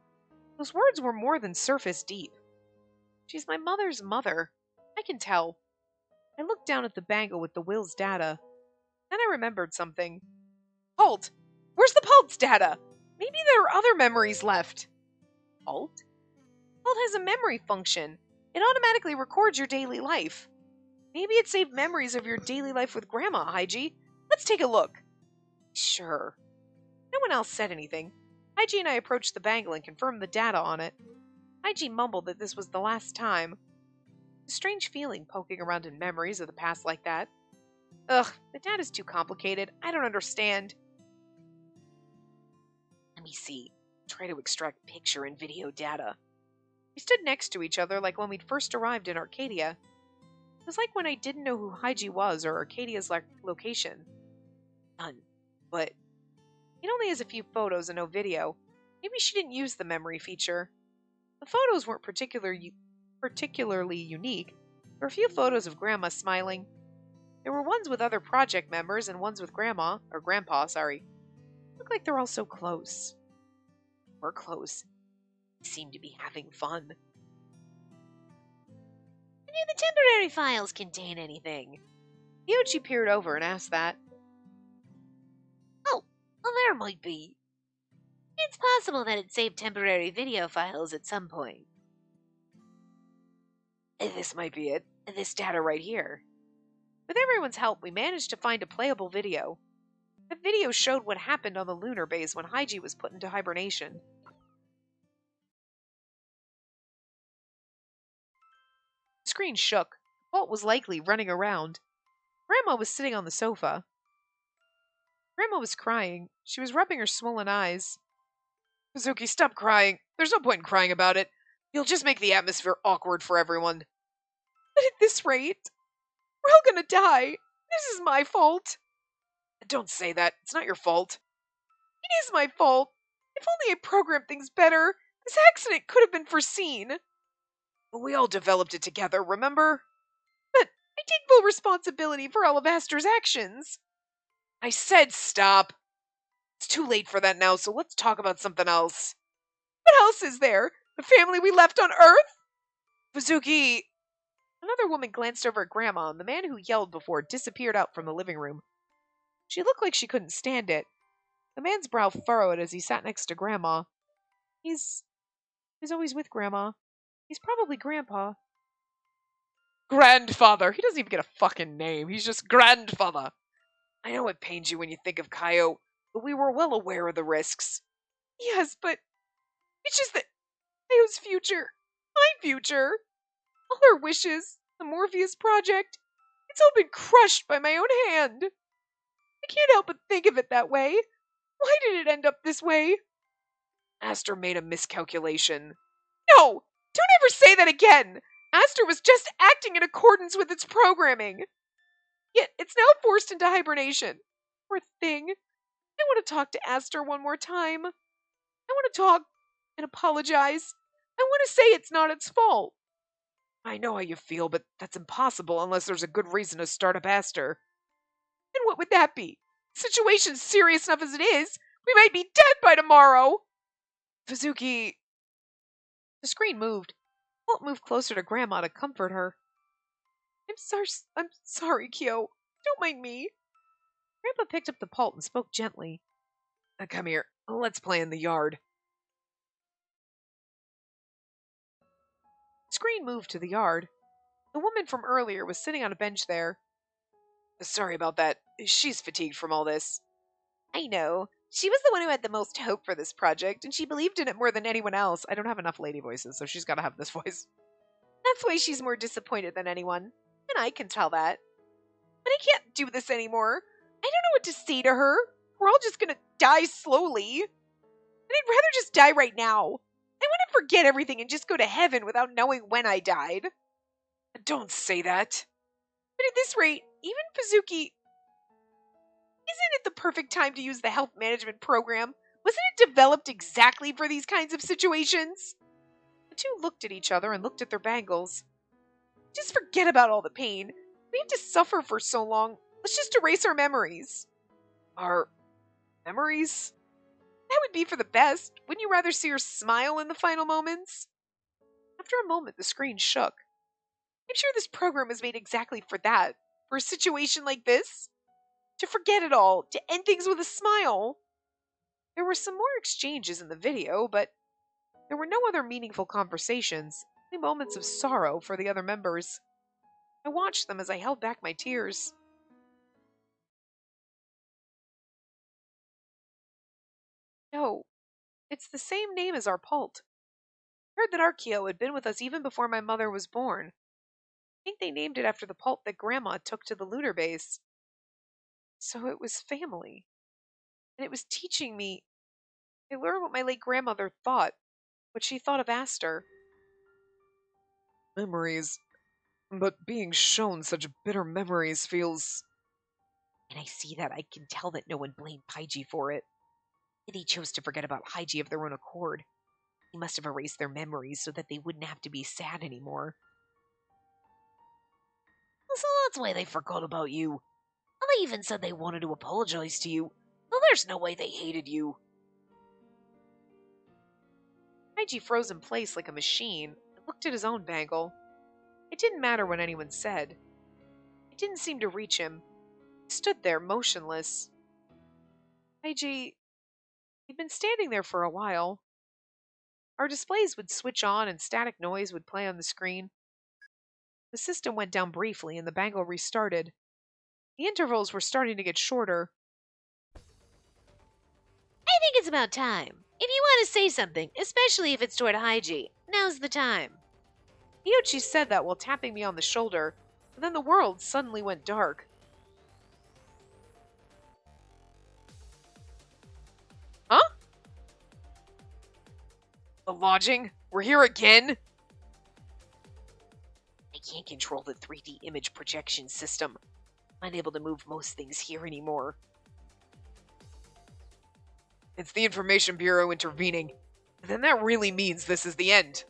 Those words were more than surface deep. She's my mother's mother. I can tell. I looked down at the bangle with the will's data. Then I remembered something. Halt! Where's the Pult's data? Maybe there are other memories left. Pult? Pult has a memory function. It automatically records your daily life. Maybe it saved memories of your daily life with Grandma, Haiji. Let's take a look. Sure. No one else said anything. Haiji and I approached the bangle and confirmed the data on it. Haiji mumbled that this was the last time. A strange feeling poking around in memories of the past like that. Ugh, the data's too complicated. I don't understand. Let me see. Try to extract picture and video data. We stood next to each other like when we'd first arrived in Arcadia. It was like when I didn't know who Haiji was or Arcadia's location. None. But it only has a few photos and no video. Maybe she didn't use the memory feature. The photos weren't particularly unique. There were a few photos of Grandma smiling. There were ones with other project members and ones with Grandpa. Looked like they're all so close. We're close. They seem to be having fun. Do the temporary files contain anything? Yoichi peered over and asked that. Oh, well, there might be. It's possible that it saved temporary video files at some point. This might be it. This data right here. With everyone's help, we managed to find a playable video. The video showed what happened on the lunar base when Haiji was put into hibernation. The screen shook. Walt was likely running around. Grandma was sitting on the sofa. Grandma was crying. She was rubbing her swollen eyes. Mizuki, stop crying. There's no point in crying about it. You'll just make the atmosphere awkward for everyone. But at this rate, we're all gonna die. This is my fault. Don't say that. It's not your fault. It is my fault. If only I programmed things better, this accident could have been foreseen. But we all developed it together, remember? But I take full responsibility for all of Aster's actions. I said stop. It's too late for that now, so let's talk about something else. What else is there? The family we left on Earth? Mizuki. Another woman glanced over at Grandma, and the man who yelled before disappeared out from the living room. She looked like she couldn't stand it. The man's brow furrowed as he sat next to Grandma. He's always with Grandma. He's probably Grandpa. Grandfather! He doesn't even get a fucking name. He's just Grandfather. I know it pains you when you think of Kaio, but we were well aware of the risks. Yes, but it's just that Kaio's future, my future, all her wishes, the Morpheus project, it's all been crushed by my own hand. I can't help but think of it that way. Why did it end up this way? Aster made a miscalculation. No! Don't ever say that again! Aster was just acting in accordance with its programming. Yet it's now forced into hibernation. Poor thing. I want to talk to Aster one more time. I want to talk and apologize. I want to say it's not its fault. I know how you feel, but that's impossible unless there's a good reason to start up Aster. And what would that be? Situation's serious enough as it is. We might be dead by tomorrow. Vizuki. The screen moved. Walt moved closer to Grandma to comfort her. I'm sorry, Kyo. Don't mind me. Grandpa picked up the pult and spoke gently. Now come here. Let's play in the yard. The screen moved to the yard. The woman from earlier was sitting on a bench there. Sorry about that. She's fatigued from all this. I know. She was the one who had the most hope for this project, and she believed in it more than anyone else. I don't have enough lady voices, so she's got to have this voice. That's why she's more disappointed than anyone. And I can tell that. But I can't do this anymore. I don't know what to say to her. We're all just gonna die slowly. And I'd rather just die right now. I want to forget everything and just go to heaven without knowing when I died. Don't say that. But at this rate, even Vizuki... Isn't it the perfect time to use the health management program? Wasn't it developed exactly for these kinds of situations? The two looked at each other and looked at their bangles. Just forget about all the pain. We have to suffer for so long. Let's just erase our memories. Our memories? That would be for the best. Wouldn't you rather see her smile in the final moments? After a moment, the screen shook. I'm sure this program was made exactly for that. For a situation like this. To forget it all. To end things with a smile. There were some more exchanges in the video, but there were no other meaningful conversations. Only moments of sorrow for the other members. I watched them as I held back my tears. No, it's the same name as our pult. I heard that Arkio had been with us even before my mother was born. I think they named it after the pult that Grandma took to the lunar base. So it was family. And it was teaching me. I learned what my late grandmother thought, what she thought of Aster. Memories. But being shown such bitter memories feels... And I see that. I can tell that no one blamed Paiji for it. They chose to forget about Haiji of their own accord. He must have erased their memories so that they wouldn't have to be sad anymore. So that's why they forgot about you. Well, they even said they wanted to apologize to you. Well, there's no way they hated you. Haiji froze in place like a machine and looked at his own bangle. It didn't matter what anyone said. It didn't seem to reach him. He stood there motionless. Haiji... He'd been standing there for a while. Our displays would switch on and static noise would play on the screen. The system went down briefly and the bangle restarted. The intervals were starting to get shorter. I think it's about time. If you want to say something, especially if it's toward Haiji, now's the time. Miyochi said that while tapping me on the shoulder, and then the world suddenly went dark. Huh? The lodging? We're here again? I can't control the 3D image projection system. I'm unable to move most things here anymore. It's the Information Bureau intervening. Then that really means this is the end.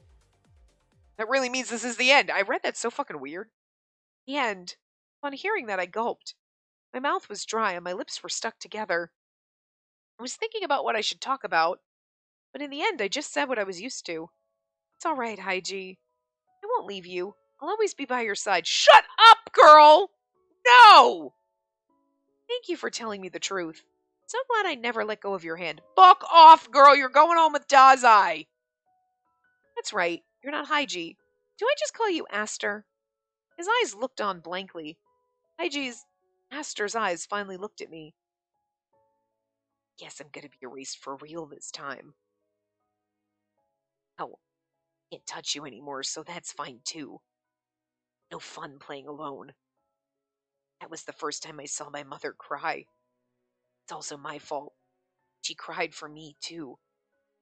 That really means this is the end. I read that so fucking weird. The end. Upon hearing that, I gulped. My mouth was dry and my lips were stuck together. I was thinking about what I should talk about, but in the end, I just said what I was used to. It's all right, Haiji. I won't leave you. I'll always be by your side. Shut up, girl! No! Thank you for telling me the truth. So glad I never let go of your hand. Fuck off, girl! You're going home with Dazai! That's right. You're not Haiji. Do I just call you Aster? His eyes looked on blankly. Aster's eyes finally looked at me. Guess I'm gonna be erased for real this time. Oh, I can't touch you anymore, so that's fine too. No fun playing alone. That was the first time I saw my mother cry. It's also my fault. She cried for me too.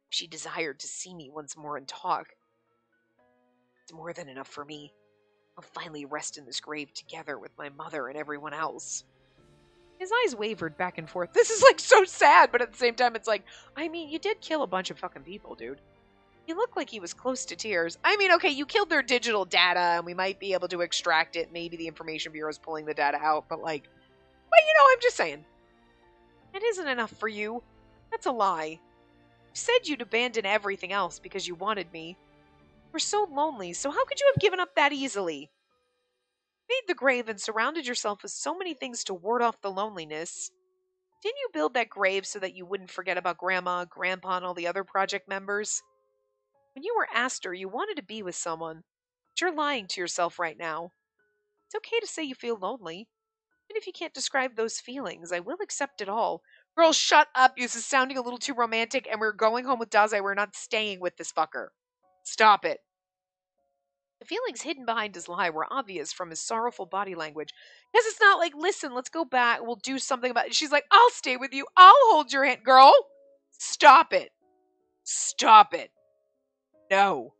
She desired to see me once more and talk. It's more than enough for me. I'll finally rest in this grave together with my mother and everyone else. His eyes wavered back and forth. This is like so sad, but at the same time it's like, I mean, you did kill a bunch of fucking people, dude. He looked like he was close to tears. I mean, okay, you killed their digital data and we might be able to extract it. Maybe the Information Bureau's pulling the data out, but like, I'm just saying. It isn't enough for you. That's a lie. You said you'd abandon everything else because you wanted me. You were so lonely, so how could you have given up that easily? Made the grave and surrounded yourself with so many things to ward off the loneliness. Didn't you build that grave so that you wouldn't forget about Grandma, Grandpa, and all the other project members? When you were Aster, you wanted to be with someone. But you're lying to yourself right now. It's okay to say you feel lonely. Even if you can't describe those feelings, I will accept it all. Girl, shut up. This is sounding a little too romantic, and we're going home with Daze. We're not staying with this fucker. Stop it. The feelings hidden behind his lie were obvious from his sorrowful body language. Because it's not like, listen, let's go back. We'll do something about it. She's like, I'll stay with you. I'll hold your hand. Girl, stop it. Stop it. No.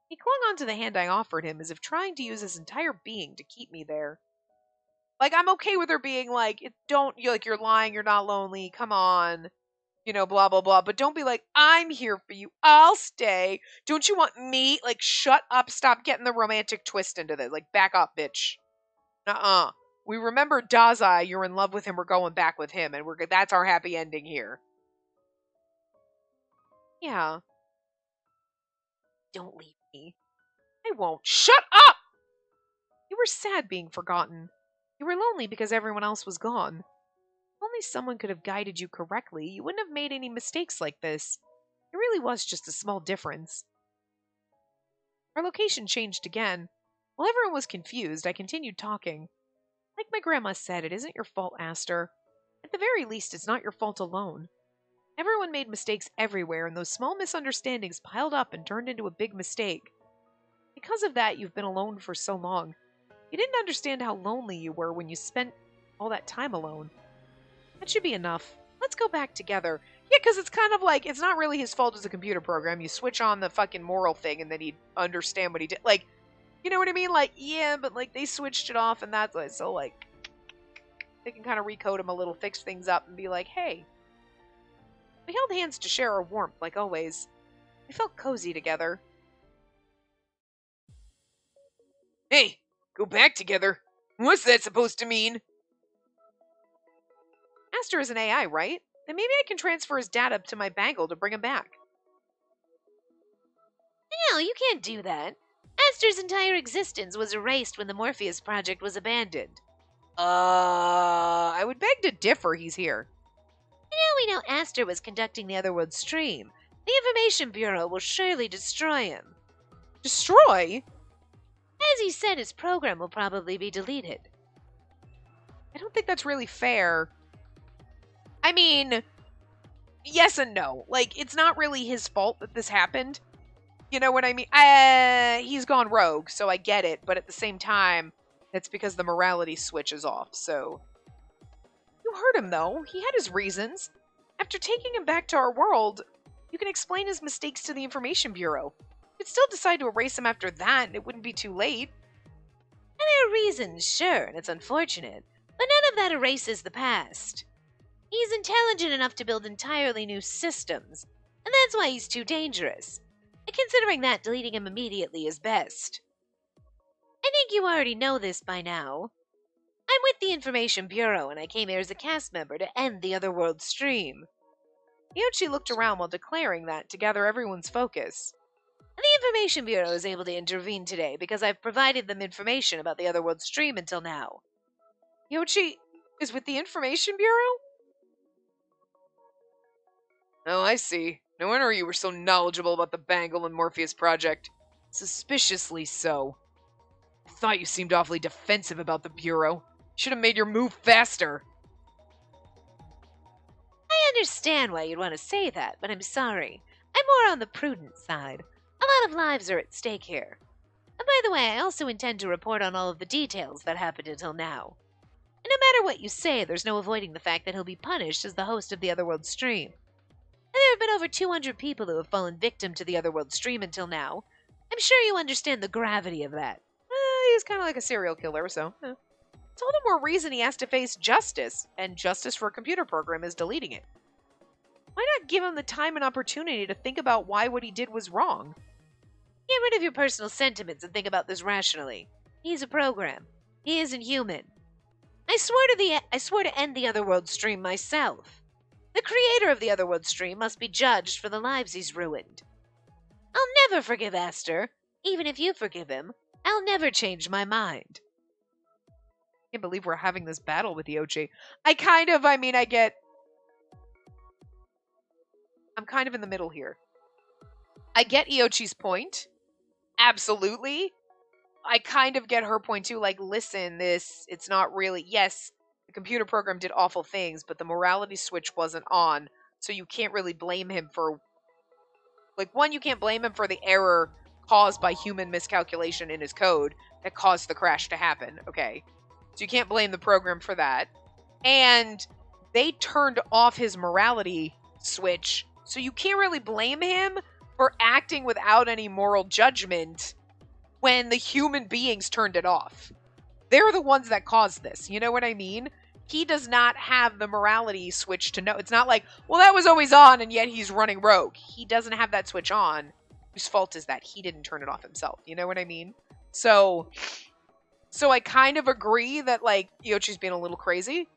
He clung onto the hand I offered him as if trying to use his entire being to keep me there. Like, I'm okay with her being like, you're lying, you're not lonely, come on. Blah, blah, blah. But don't be like, I'm here for you. I'll stay. Don't you want me? Like, shut up. Stop getting the romantic twist into this. Like, back up, bitch. Nuh-uh. We remember Dazai, you're in love with him, we're going back with him, and that's our happy ending here. Yeah. Don't leave me. I won't. Shut up! You were sad being forgotten. You were lonely because everyone else was gone. If only someone could have guided you correctly, you wouldn't have made any mistakes like this. It really was just a small difference. Our location changed again. While everyone was confused, I continued talking. Like my grandma said, it isn't your fault, Aster. At the very least, it's not your fault alone. Everyone made mistakes everywhere, and those small misunderstandings piled up and turned into a big mistake. Because of that, you've been alone for so long. You didn't understand how lonely you were when you spent all that time alone. That should be enough. Let's go back together. Yeah, because it's kind of like, it's not really his fault as a computer program. You switch on the fucking moral thing and then he'd understand what he did. Like, you know what I mean? Like, yeah, but like they switched it off and that's like, so like, they can kind of recode him a little, fix things up and be like, hey. We held hands to share our warmth, like always. We felt cozy together. Hey, go back together? What's that supposed to mean? Aster is an AI, right? Then maybe I can transfer his data to my bangle to bring him back. No, you can't do that. Aster's entire existence was erased when the Morpheus project was abandoned. I would beg to differ, he's here. Now we know Aster was conducting the Otherworld stream. The Information Bureau will surely destroy him. Destroy? As he said, his program will probably be deleted. I don't think that's really fair. I mean, yes and no. Like, it's not really his fault that this happened. You know what I mean? He's gone rogue, so I get it. But at the same time, that's because the morality switch is off, so... You heard him, though. He had his reasons. After taking him back to our world, you can explain his mistakes to the Information Bureau. You could still decide to erase him after that, and it wouldn't be too late. And there are reasons, sure, and it's unfortunate. But none of that erases the past. He's intelligent enough to build entirely new systems, and that's why he's too dangerous. And considering that, deleting him immediately is best. I think you already know this by now. I'm with the Information Bureau, and I came here as a cast member to end the Otherworld stream. Yoshi looked around while declaring that to gather everyone's focus. And the Information Bureau is able to intervene today because I've provided them information about the Otherworld stream until now. Yoshi is with the Information Bureau? Oh, I see. No wonder you were so knowledgeable about the Bangle and Morpheus project. Suspiciously so. I thought you seemed awfully defensive about the Bureau. Should have made your move faster. I understand why you'd want to say that, but I'm sorry. I'm more on the prudent side. A lot of lives are at stake here. And by the way, I also intend to report on all of the details that happened until now. And no matter what you say, there's no avoiding the fact that he'll be punished as the host of the Otherworld stream. And there have been over 200 people who have fallen victim to the Otherworld stream until now. I'm sure you understand the gravity of that. He's kind of like a serial killer, so... It's all the more reason he has to face justice, and justice for a computer program is deleting it. Why not give him the time and opportunity to think about why what he did was wrong? Get rid of your personal sentiments and think about this rationally. He's a program. He isn't human. I I swore to end the Otherworld stream myself. The creator of the Otherworld stream must be judged for the lives he's ruined. I'll never forgive Aster. Even if you forgive him, I'll never change my mind. I can't believe we're having this battle with Iochi. I'm kind of in the middle here. I get Iochi's point. Absolutely. I kind of get her point too. Like, listen, it's not really, yes, the computer program did awful things, but the morality switch wasn't on. So you can't really blame him for, like, one, you can't blame him for the error caused by human miscalculation in his code that caused the crash to happen. Okay. So you can't blame the program for that. And they turned off his morality switch. So you can't really blame him for acting without any moral judgment when the human beings turned it off. They're the ones that caused this. You know what I mean? He does not have the morality switch to know. It's not like, well, that was always on and yet he's running rogue. He doesn't have that switch on. Whose fault is that? He didn't turn it off himself. You know what I mean? So I kind of agree that, like, Iochi's being a little crazy.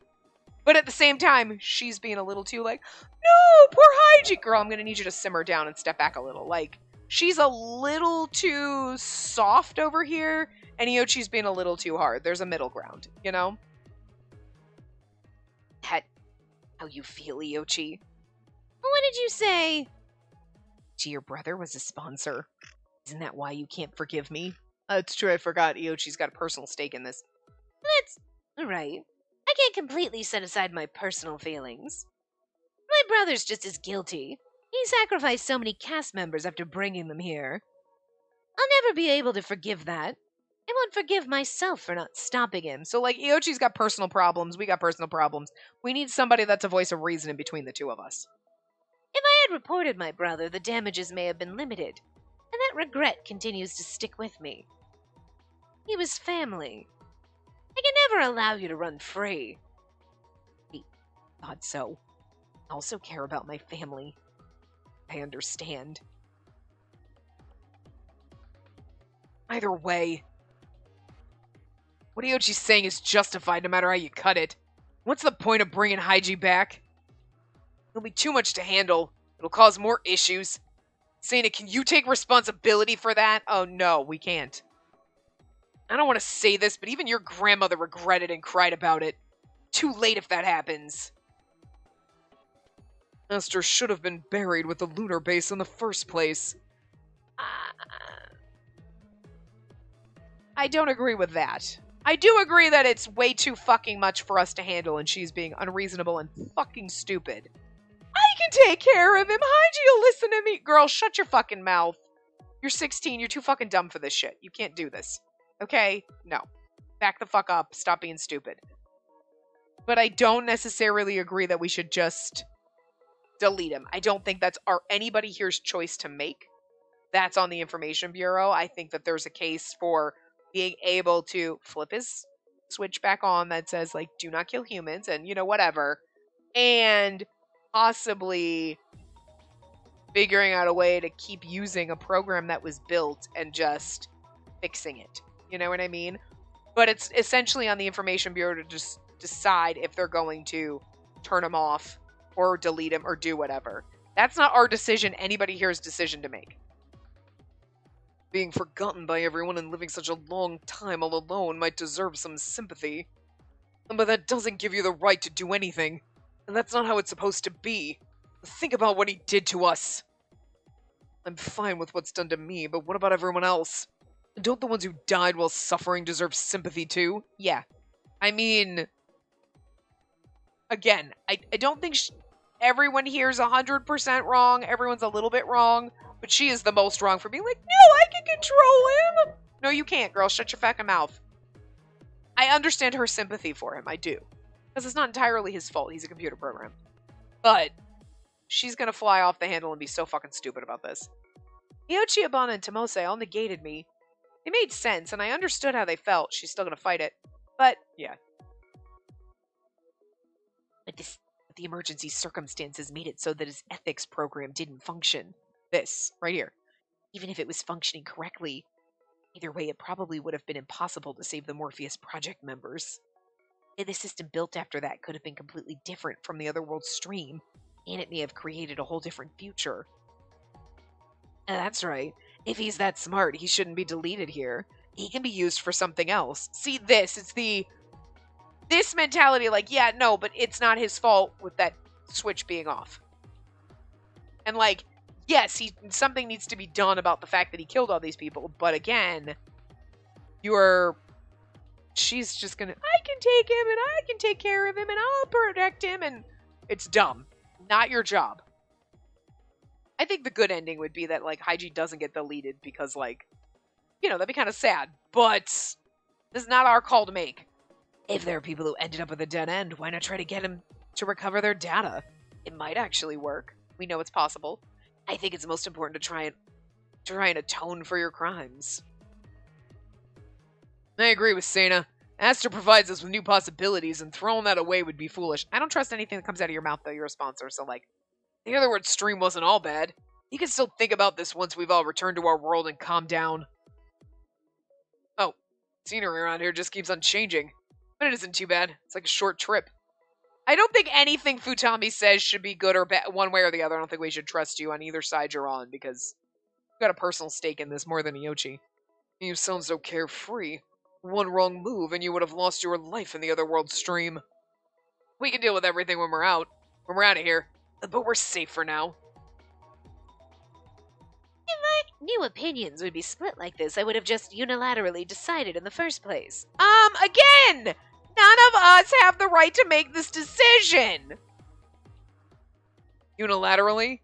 But at the same time, she's being a little too like, no, poor Hygie. Girl, I'm going to need you to simmer down and step back a little. Like, she's a little too soft over here, and Iochi's being a little too hard. There's a middle ground, you know? That how you feel, Iochi? What did you say? Your brother was a sponsor. Isn't that why you can't forgive me? It's true, I forgot. Iochi's got a personal stake in this. That's right. I can't completely set aside my personal feelings. My brother's just as guilty. He sacrificed so many cast members after bringing them here. I'll never be able to forgive that. I won't forgive myself for not stopping him. So, like, Iochi's got personal problems. We got personal problems. We need somebody that's a voice of reason in between the two of us. If I had reported my brother, the damages may have been limited, and that regret continues to stick with me. He was family. I can never allow you to run free. God, so. I also care about my family. I understand. Either way, what Iochi's saying is justified no matter how you cut it. What's the point of bringing Hygie back? It'll be too much to handle. It'll cause more issues. Sana, can you take responsibility for that? Oh no, we can't. I don't want to say this, but even your grandmother regretted and cried about it. Too late if that happens. Aster should have been buried with the lunar base in the first place. I don't agree with that. I do agree that it's way too fucking much for us to handle and she's being unreasonable and fucking stupid. I can take care of him. Hygie, you'll listen to me. Girl, shut your fucking mouth. You're 16. You're too fucking dumb for this shit. You can't do this. Okay? No. Back the fuck up. Stop being stupid. But I don't necessarily agree that we should just delete him. I don't think that's anybody here's choice to make. That's on the Information Bureau. I think that there's a case for being able to flip his switch back on that says, like, do not kill humans and, you know, whatever. And possibly figuring out a way to keep using a program that was built and just fixing it. You know what I mean? But it's essentially on the Information Bureau to just decide if they're going to turn him off or delete him or do whatever. That's not our decision, anybody here's decision to make. Being forgotten by everyone and living such a long time all alone might deserve some sympathy. But that doesn't give you the right to do anything. And that's not how it's supposed to be. Think about what he did to us. I'm fine with what's done to me, but what about everyone else? Don't the ones who died while suffering deserve sympathy too? Yeah. I mean, again, I don't think everyone here is 100% wrong. Everyone's a little bit wrong. But she is the most wrong for being like, no, I can control him. No, you can't, girl. Shut your fucking mouth. I understand her sympathy for him. I do. Because it's not entirely his fault. He's a computer program. But she's going to fly off the handle and be so fucking stupid about this. Iochi, Abana, and Tomose all negated me. It made sense, and I understood how they felt. She's still going to fight it. But, yeah. But the emergency circumstances made it so that his ethics program didn't function. This, right here. Even if it was functioning correctly, either way, it probably would have been impossible to save the Morpheus Project members. The system built after that could have been completely different from the otherworld stream, and it may have created a whole different future. That's right. If he's that smart, he shouldn't be deleted here. He can be used for something else. See, it's this mentality, like, yeah, no, but it's not his fault with that switch being off. And, like, yes, something needs to be done about the fact that he killed all these people, but again, she's just gonna, I can take him, and I can take care of him, and I'll protect him, and it's dumb. Not your job. I think the good ending would be that, like, Hygie doesn't get deleted because, like, that'd be kind of sad, but this is not our call to make. If there are people who ended up with a dead end, why not try to get them to recover their data? It might actually work. We know it's possible. I think it's most important to try and atone for your crimes. I agree with Sena. Aster provides us with new possibilities, and throwing that away would be foolish. I don't trust anything that comes out of your mouth, though. You're a sponsor, so, like, the otherworld stream wasn't all bad. You can still think about this once we've all returned to our world and calmed down. Oh, scenery around here just keeps on changing. But it isn't too bad. It's like a short trip. I don't think anything Futami says should be good or bad, one way or the other. I don't think we should trust you on either side you're on, because you've got a personal stake in this more than Iochi. You sound so carefree. One wrong move and you would have lost your life in the otherworld stream. We can deal with everything when we're out. When we're out of here. But we're safe for now. If my new opinions would be split like this, I would have just unilaterally decided in the first place. Again! None of us have the right to make this decision! Unilaterally?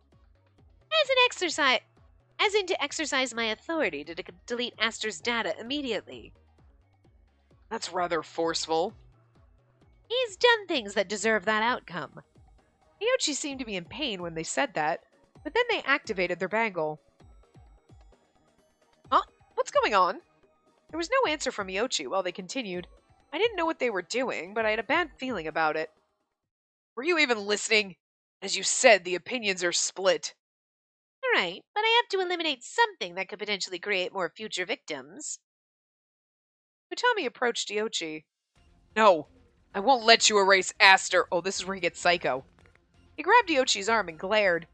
As in to exercise my authority to delete Aster's data immediately. That's rather forceful. He's done things that deserve that outcome. Iochi seemed to be in pain when they said that, but then they activated their bangle. Huh? What's going on? There was no answer from Iochi while they continued. I didn't know what they were doing, but I had a bad feeling about it. Were you even listening? As you said, the opinions are split. Right, but I have to eliminate something that could potentially create more future victims. Futami approached Iochi. No, I won't let you erase Aster. Oh, this is where he gets psycho. He grabbed Iochi's arm and glared.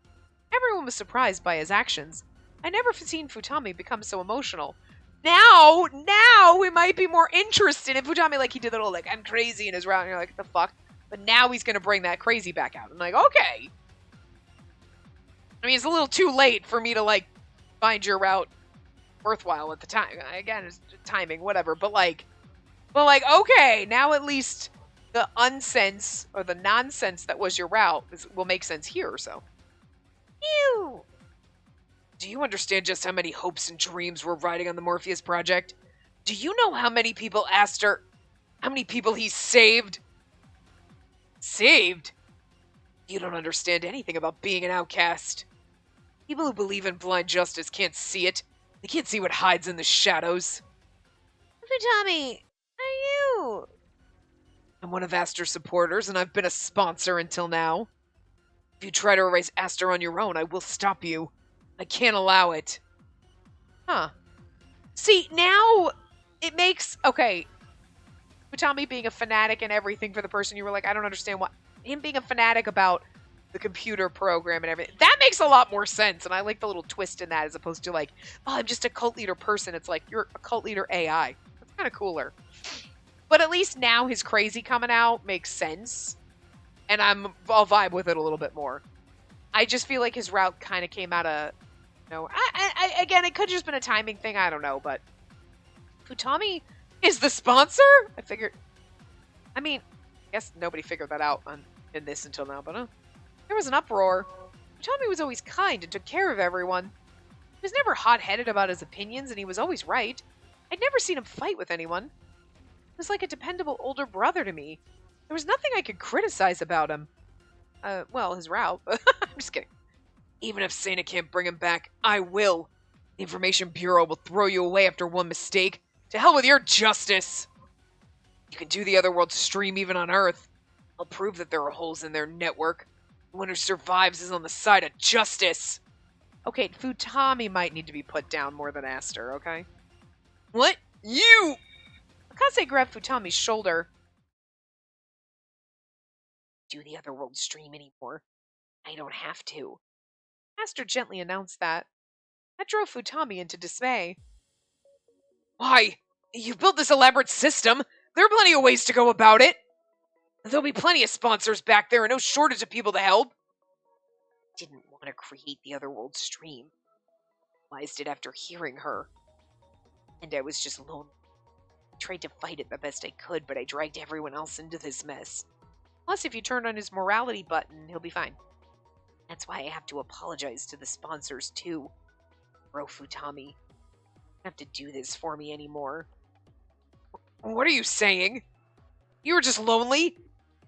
Everyone was surprised by his actions. I'd never seen Futami become so emotional. Now we might be more interested in Futami, like he did the little, like, I'm crazy in his route, and you're like, what the fuck? But now he's gonna bring that crazy back out. I'm like, okay. I mean, it's a little too late for me to, like, find your route worthwhile at the time. Again, it's timing, whatever. But okay, now at least the unsense or the nonsense that was your route will make sense here, so. Ew! Do you understand just how many hopes and dreams were riding on the Morpheus project? Do you know how many people how many people he saved? Saved? You don't understand anything about being an outcast. People who believe in blind justice can't see it. They can't see what hides in the shadows. Futami, are you? I'm one of Aster's supporters, and I've been a sponsor until now. If you try to erase Aster on your own, I will stop you. I can't allow it. Huh. See, now it makes... Okay. Futami being a fanatic and everything for the person you were like, I don't understand what... Him being a fanatic about the computer program and everything. That makes a lot more sense, and I like the little twist in that as opposed to like, oh, I'm just a cult leader person. It's like, you're a cult leader AI. That's kind of cooler. But at least now his crazy coming out makes sense, and I'll vibe with it a little bit more. I just feel like his route kind of came out of... again, it could have just been a timing thing. I don't know, but... Futami is the sponsor? I mean, I guess nobody figured that out in this until now, but there was an uproar. Futami was always kind and took care of everyone. He was never hot-headed about his opinions, and he was always right. I'd never seen him fight with anyone. He was like a dependable older brother to me. There was nothing I could criticize about him. Well, his route. I'm just kidding. Even if Sena can't bring him back, I will. The Information Bureau will throw you away after one mistake. To hell with your justice! You can do the otherworld stream even on Earth. I'll prove that there are holes in their network. The one who survives is on the side of justice. Okay, Futami might need to be put down more than Aster, okay? What? You! Akase grabbed Futami's shoulder. do the otherworld stream anymore. I don't have to. Aster gently announced that. That drove Futami into dismay. Why? You've built this elaborate system. There are plenty of ways to go about it. There'll be plenty of sponsors back there and no shortage of people to help. Didn't want to create the otherworld stream. Realized it after hearing her. And I was just lonely. I tried to fight it the best I could, but I dragged everyone else into this mess. Plus, if you turn on his morality button, he'll be fine. That's why I have to apologize to the sponsors, too. Bro Futami. You don't have to do this for me anymore. What are you saying? You were just lonely?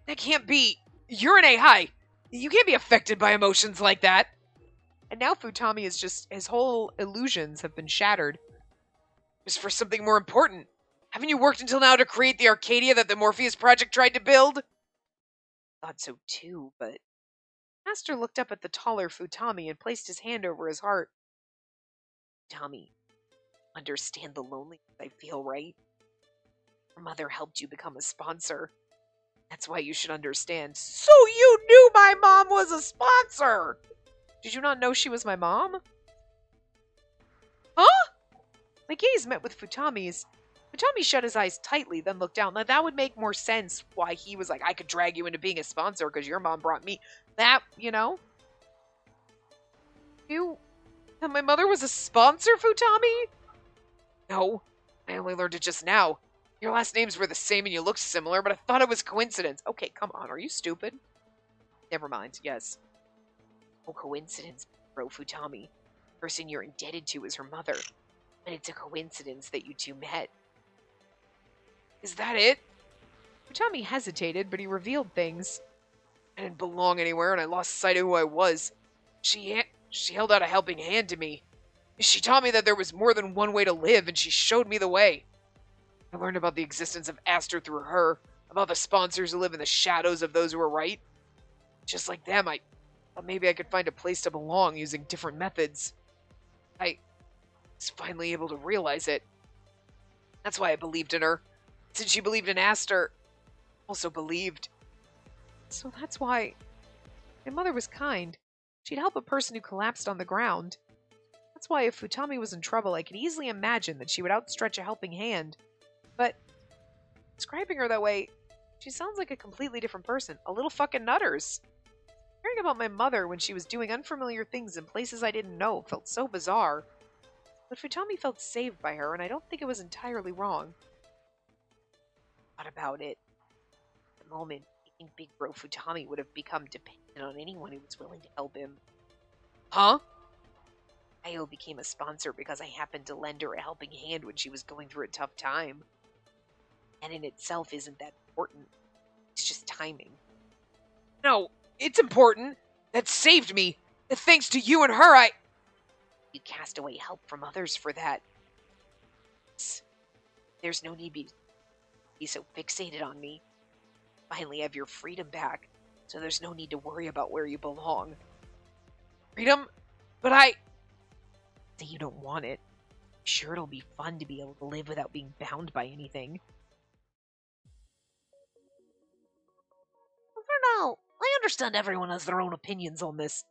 That can't be. You're an A-high. You can't be affected by emotions like that. And now Futami is just, his whole illusions have been shattered. It was for something more important. Haven't you worked until now to create the Arcadia that the Morpheus Project tried to build? Thought so too, but Aster looked up at the taller Futami and placed his hand over his heart. Tommy, understand the loneliness I feel, right? Your mother helped you become a sponsor. That's why you should understand. So you knew my mom was a sponsor! Did you not know she was my mom? Huh? My gaze met with Futami's. Futami shut his eyes tightly, then looked down. Now, that would make more sense why he was like, I could drag you into being a sponsor because your mom brought me. That, you know? That my mother was a sponsor, Futami? No, I only learned it just now. Your last names were the same and you looked similar, but I thought it was coincidence. Okay, come on, are you stupid? Never mind, yes. No coincidence, bro Futami. The person you're indebted to is her mother. And it's a coincidence that you two met. Is that it? Futami hesitated, but he revealed things. I didn't belong anywhere and I lost sight of who I was. She held out a helping hand to me. She taught me that there was more than one way to live and she showed me the way. I learned about the existence of Aster through her, about the sponsors who live in the shadows of those who are right. Just like them, I thought maybe I could find a place to belong using different methods. I was finally able to realize it. That's why I believed in her. Since she believed in Aster, also believed. So that's why my mother was kind. She'd help a person who collapsed on the ground. That's why if Futami was in trouble, I could easily imagine that she would outstretch a helping hand. But describing her that way, she sounds like a completely different person. A little fucking nutters. Hearing about my mother when she was doing unfamiliar things in places I didn't know felt so bizarre. But Futami felt saved by her, and I don't think it was entirely wrong. What about it? At the moment, I think Big Bro Futami would have become dependent on anyone who was willing to help him. Huh? Io became a sponsor because I happened to lend her a helping hand when she was going through a tough time. And in itself isn't that important. It's just timing. No, it's important. That saved me. Thanks to you and her, You cast away help from others for that. There's no need to be so fixated on me. Finally have your freedom back, so there's no need to worry about where you belong. Freedom? But Say you don't want it. Sure, it'll be fun to be able to live without being bound by anything. For now, I understand everyone has their own opinions on this.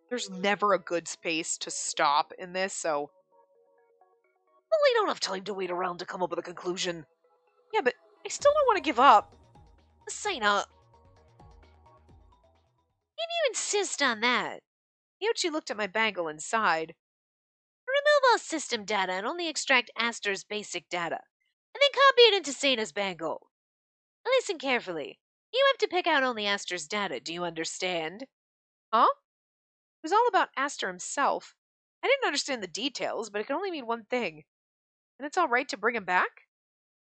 There's never a good space to stop in this, so... Well, we don't have time to wait around to come up with a conclusion. Yeah, but I still don't want to give up. Say not. If you insist on that. Yoichi looked at my bangle and sighed. Remove all system data and only extract Aster's basic data, and then copy it into Seina's bangle. Listen carefully. You have to pick out only Aster's data, do you understand? Huh? It was all about Aster himself. I didn't understand the details, but it could only mean one thing. And it's all right to bring him back?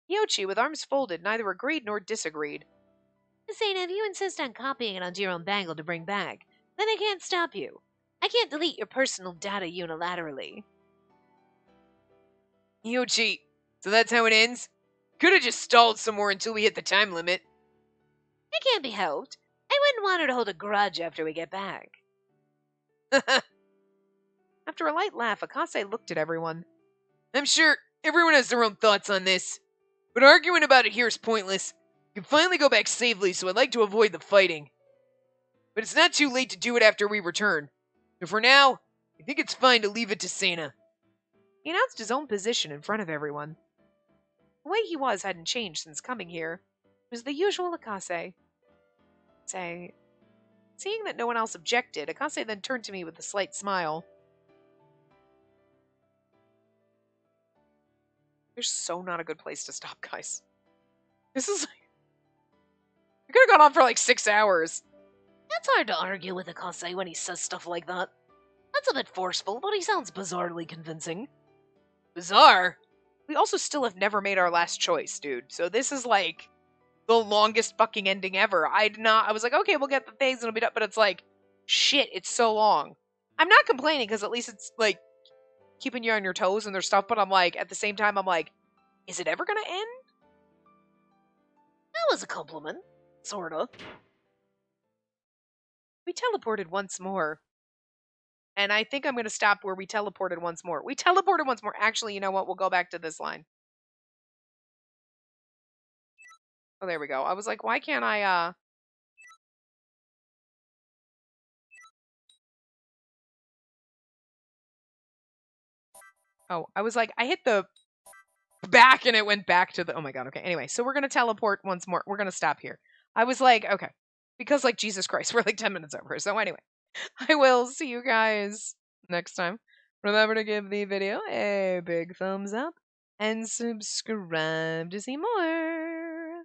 Yoichi, with arms folded, neither agreed nor disagreed. Seina, if you insist on copying it onto your own bangle to bring back, then I can't stop you. I can't delete your personal data unilaterally. Yoichi, so that's how it ends? Could have just stalled some more until we hit the time limit. It can't be helped. I wouldn't want her to hold a grudge after we get back. After a light laugh, Akase looked at everyone. I'm sure everyone has their own thoughts on this, but arguing about it here is pointless. You can finally go back safely, so I'd like to avoid the fighting. but it's not too late to do it after we return. So for now, I think it's fine to leave it to Sana. He announced his own position in front of everyone. The way he was hadn't changed since coming here. It was the usual Akase. Seeing that no one else objected, Akase then turned to me with a slight smile. There's so not a good place to stop, guys. This is like... We could have gone on for like 6 hours. It's hard to argue with Akase when he says stuff like that. That's a bit forceful, but he sounds bizarrely convincing. Bizarre? We also still have never made our last choice, dude. So this is like the longest fucking ending ever. I was like, okay, we'll get the things and it'll be done. But it's like, shit, it's so long. I'm not complaining because at least it's like keeping you on your toes and their stuff. But I'm like, at the same time, I'm like, is it ever going to end? That was a compliment. Sorta. We teleported once more. And I think I'm going to stop where we teleported once more. We teleported once more. Actually, you know what? We'll go back to this line. Oh, there we go. I was like, why can't I, Oh, I was like, I hit the back and it went back to the... Oh my god, okay. Anyway, so we're going to teleport once more. We're going to stop here. I was like, okay. Because, like, Jesus Christ, we're like 10 minutes over. So anyway, I will see you guys next time. Remember to give the video a big thumbs up and subscribe to see more.